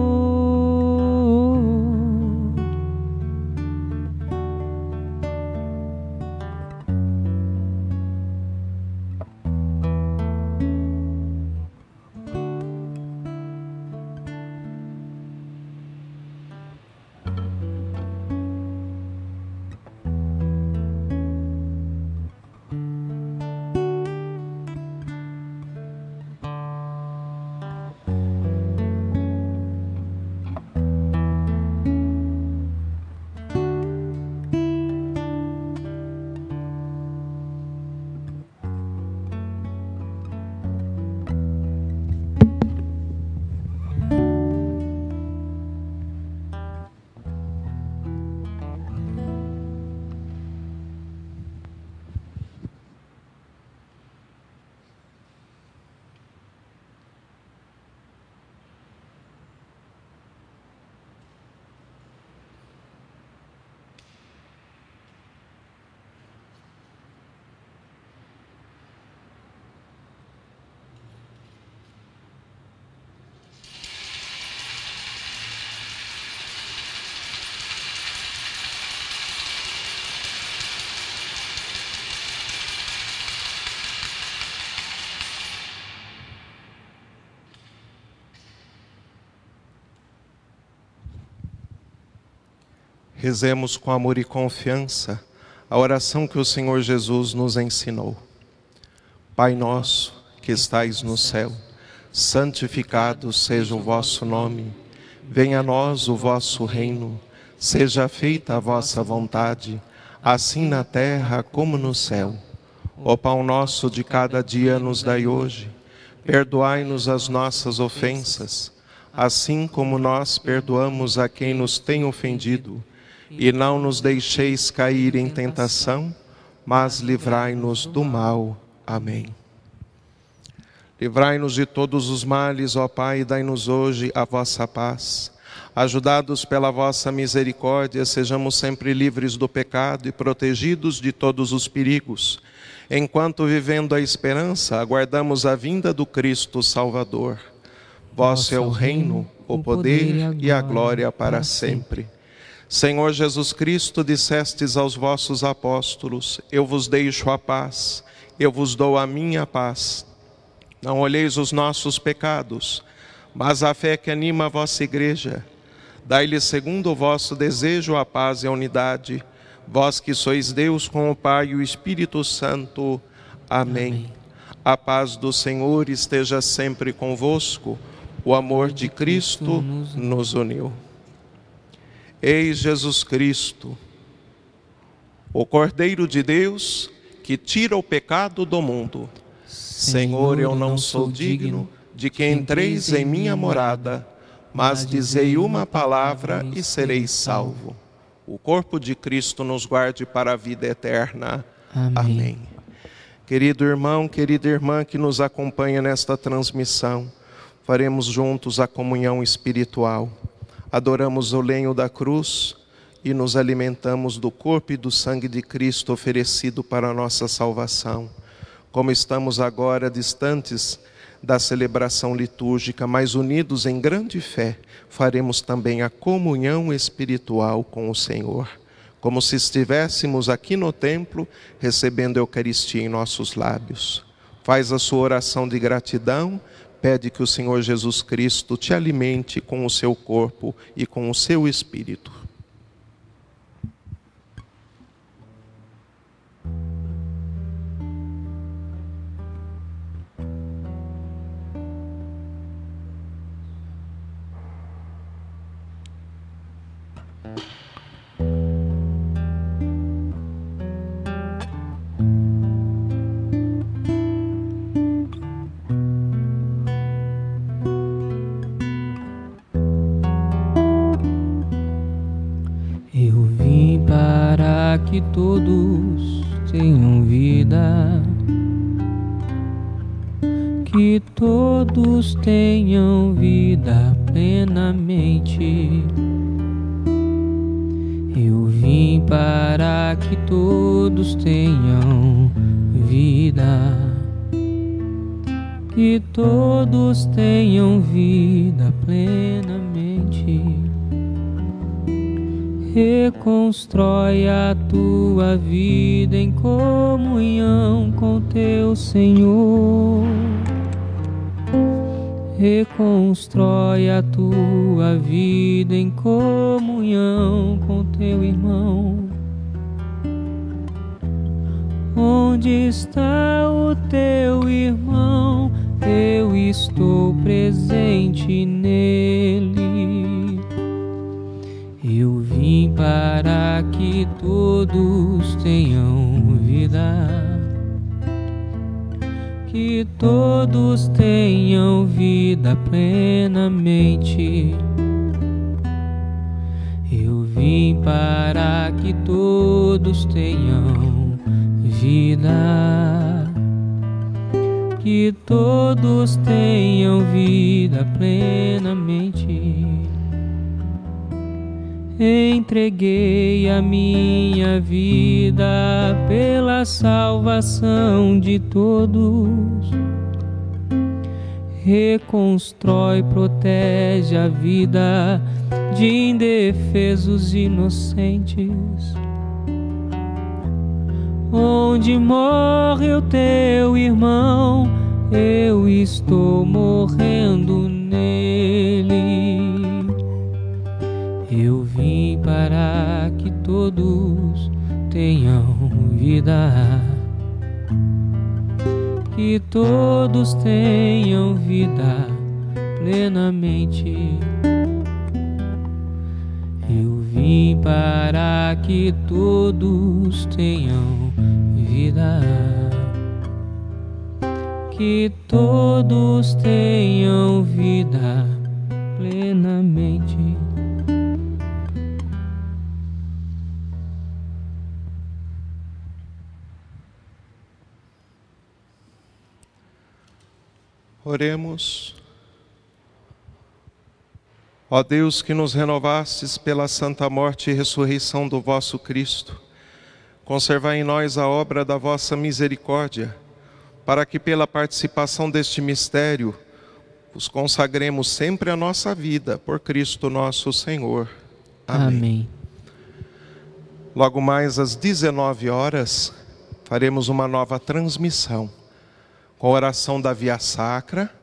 Rezemos com amor e confiança a oração que o Senhor Jesus nos ensinou. Pai nosso, que estais no céu, santificado seja o vosso nome. Venha a nós o vosso reino. Seja feita a vossa vontade, assim na terra como no céu. O pão nosso de cada dia nos dai hoje. Perdoai-nos as nossas ofensas, assim como nós perdoamos a quem nos tem ofendido. E não nos deixeis cair em tentação, mas livrai-nos do mal. Amém. Livrai-nos de todos os males, ó Pai, e dai-nos hoje a vossa paz. Ajudados pela vossa misericórdia, sejamos sempre livres do pecado e protegidos de todos os perigos, enquanto, vivendo a esperança, aguardamos a vinda do Cristo Salvador. Vosso é o reino, o poder e a glória para sempre. Senhor Jesus Cristo, dissestes aos vossos apóstolos: eu vos deixo a paz, eu vos dou a minha paz. Não olheis os nossos pecados, mas a fé que anima a vossa igreja. Dai-lhe segundo o vosso desejo a paz e a unidade, vós que sois Deus com o Pai e o Espírito Santo. Amém. A paz do Senhor esteja sempre convosco. O amor de Cristo nos uniu. Eis Jesus Cristo, o Cordeiro de Deus, que tira o pecado do mundo. Senhor, eu não sou digno de que entreis em minha morada, mas dizei uma palavra e sereis salvo. O corpo de Cristo nos guarde para a vida eterna. Amém. Querido irmão, querida irmã que nos acompanha nesta transmissão, faremos juntos a comunhão espiritual. Adoramos o lenho da cruz e nos alimentamos do corpo e do sangue de Cristo oferecido para a nossa salvação. Como estamos agora distantes da celebração litúrgica, mas unidos em grande fé, faremos também a comunhão espiritual com o Senhor, como se estivéssemos aqui no templo, recebendo a Eucaristia em nossos lábios. Faz a sua oração de gratidão, pede que o Senhor Jesus Cristo te alimente com o seu corpo e com o seu espírito. Que todos tenham vida, que todos tenham vida plenamente. Eu vim para que todos tenham vida, que todos tenham vida plenamente. Reconstrói a tua vida em comunhão com teu Senhor. Reconstrói a tua vida em comunhão com teu irmão. Onde está o teu irmão? Eu estou presente nele. Eu vim para que todos tenham vida, que todos tenham vida plenamente. Eu vim para que todos tenham vida, que todos tenham vida plenamente. Entreguei a minha vida pela salvação de todos. Reconstrói, protege a vida de indefesos inocentes. Onde morre o teu irmão, eu estou morrendo nele. Eu vim para que todos tenham vida. Que todos tenham vida plenamente. Eu vim para que todos tenham vida. Que todos tenham vida plenamente. Oremos. Ó Deus, que nos renovastes pela santa morte e ressurreição do vosso Cristo, conservai em nós a obra da vossa misericórdia, para que pela participação deste mistério vos consagremos sempre a nossa vida, por Cristo nosso Senhor. Amém. Amém. Logo mais às 19 horas, faremos uma nova transmissão, com a oração da Via Sacra.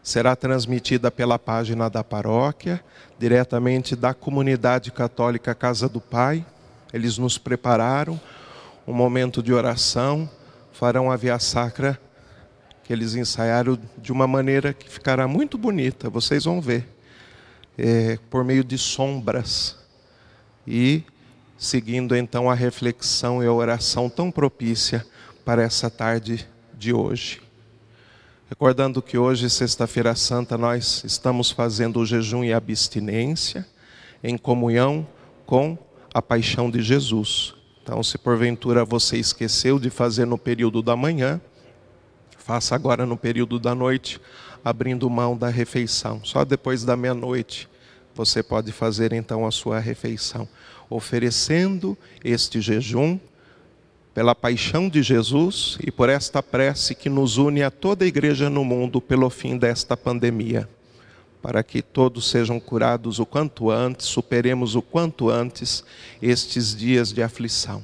Será transmitida pela página da paróquia, diretamente da comunidade católica Casa do Pai. Eles nos prepararam um momento de oração, farão a Via Sacra, que eles ensaiaram de uma maneira que ficará muito bonita, vocês vão ver, por meio de sombras, e seguindo então a reflexão e a oração tão propícia para essa tarde de hoje. Recordando que hoje, sexta-feira santa, nós estamos fazendo o jejum e a abstinência em comunhão com a paixão de Jesus. Então, se porventura você esqueceu de fazer no período da manhã, faça agora no período da noite, abrindo mão da refeição. Só depois da meia-noite você pode fazer então a sua refeição, oferecendo este jejum pela paixão de Jesus e por esta prece que nos une a toda a igreja no mundo pelo fim desta pandemia, para que todos sejam curados o quanto antes, superemos o quanto antes estes dias de aflição,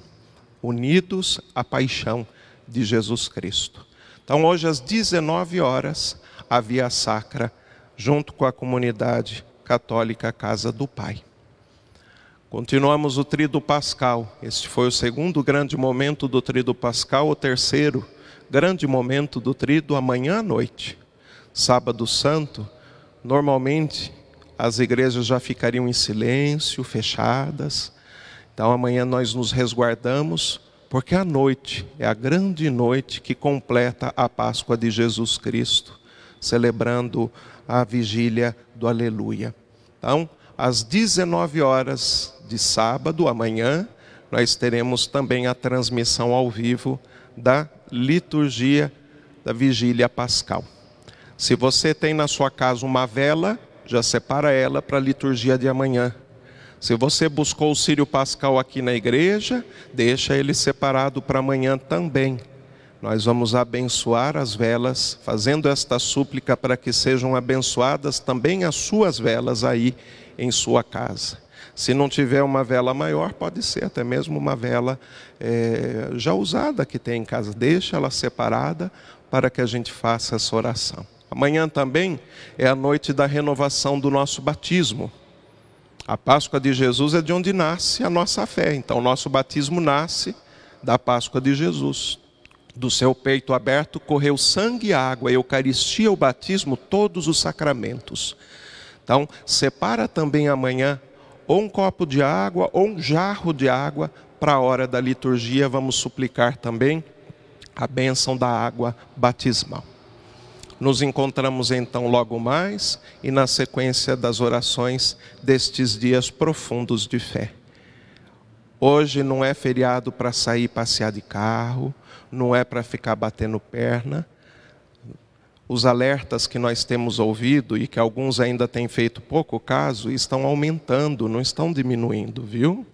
unidos à paixão de Jesus Cristo. Então hoje às 19 horas, a Via Sacra, junto com a comunidade católica Casa do Pai. Continuamos o Tríduo Pascal. Este foi o segundo grande momento do Tríduo Pascal, o terceiro grande momento do Tríduo, amanhã à noite. Sábado Santo, normalmente as igrejas já ficariam em silêncio, fechadas. Então amanhã nós nos resguardamos, porque a noite é a grande noite que completa a Páscoa de Jesus Cristo, celebrando a vigília do Aleluia. Então, às 19 horas de sábado, amanhã, nós teremos também a transmissão ao vivo da liturgia da vigília pascal. Se você tem na sua casa uma vela, já separa ela para a liturgia de amanhã. Se você buscou o Círio Pascal aqui na igreja, deixa ele separado para amanhã também. Nós vamos abençoar as velas, fazendo esta súplica para que sejam abençoadas também as suas velas aí em sua casa. Se não tiver uma vela maior, pode ser até mesmo uma vela já usada que tem em casa. Deixa ela separada para que a gente faça essa oração. Amanhã também é a noite da renovação do nosso batismo. A Páscoa de Jesus é de onde nasce a nossa fé. Então, o nosso batismo nasce da Páscoa de Jesus. Do seu peito aberto correu sangue e água, a Eucaristia, o batismo, todos os sacramentos. Então, separa também amanhã ou um copo de água ou um jarro de água para a hora da liturgia. Vamos suplicar também a bênção da água batismal. Nos encontramos então logo mais e na sequência das orações destes dias profundos de fé. Hoje não é feriado para sair passear de carro, não é para ficar batendo perna. Os alertas que nós temos ouvido e que alguns ainda têm feito pouco caso, estão aumentando, não estão diminuindo, viu?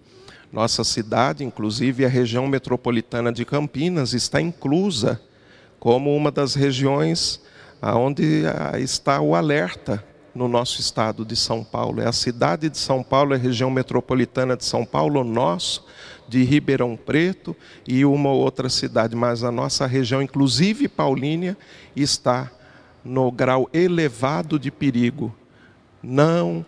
Nossa cidade, inclusive a região metropolitana de Campinas, está inclusa como uma das regiões onde está o alerta no nosso estado de São Paulo. É a cidade de São Paulo, a região metropolitana de São Paulo, nosso, de Ribeirão Preto e uma outra cidade, mas a nossa região, inclusive Paulínia, está no grau elevado de perigo. Não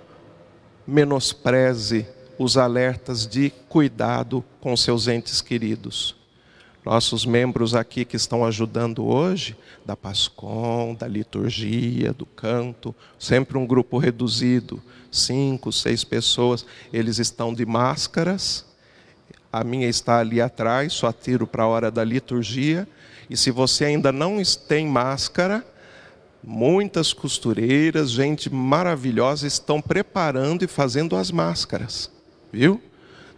menospreze os alertas de cuidado com seus entes queridos. Nossos membros aqui que estão ajudando hoje, da Pascom, da liturgia, do canto, sempre um grupo reduzido, 5, 6 pessoas, eles estão de máscaras. A minha está ali atrás, só tiro para a hora da liturgia. E se você ainda não tem máscara, muitas costureiras, gente maravilhosa, estão preparando e fazendo as máscaras, viu?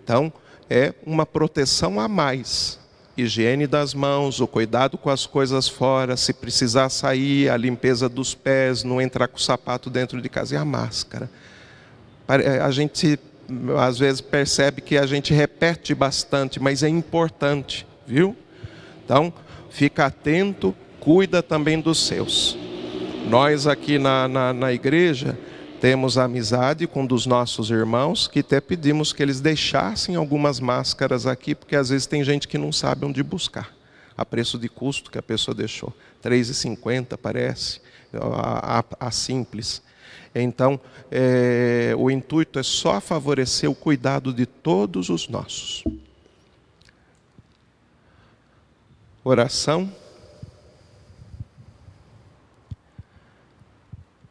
Então, é uma proteção a mais. Higiene das mãos, o cuidado com as coisas fora, se precisar sair, a limpeza dos pés, não entrar com o sapato dentro de casa, e a máscara. A gente, às vezes, percebe que a gente repete bastante, mas é importante, viu? Então, fica atento, cuida também dos seus. Nós aqui na igreja temos amizade com um dos nossos irmãos, que até pedimos que eles deixassem algumas máscaras aqui, porque às vezes tem gente que não sabe onde buscar, a preço de custo que a pessoa deixou, R$3,50 parece, a simples. Então, o intuito é só favorecer o cuidado de todos os nossos. Oração.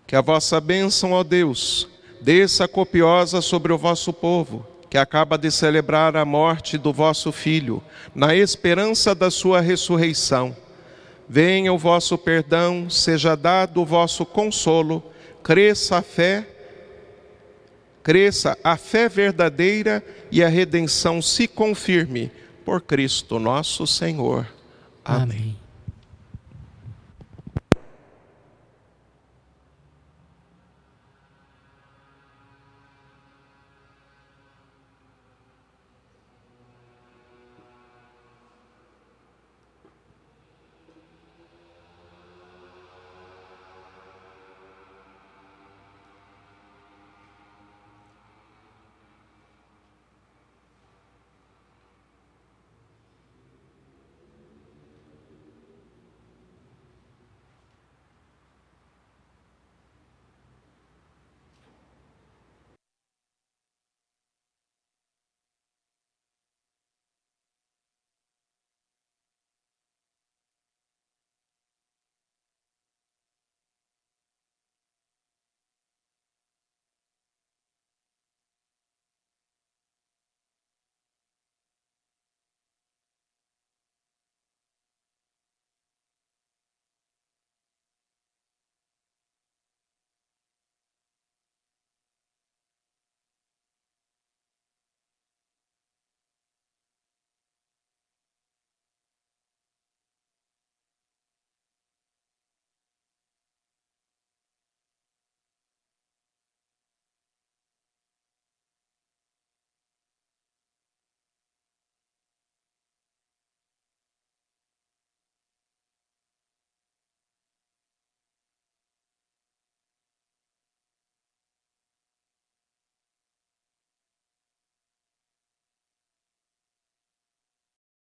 Que a vossa bênção, ó Deus, desça copiosa sobre o vosso povo, que acaba de celebrar a morte do vosso Filho, na esperança da sua ressurreição. Venha o vosso perdão, seja dado o vosso consolo, cresça a fé verdadeira e a redenção se confirme por Cristo nosso Senhor. Amém.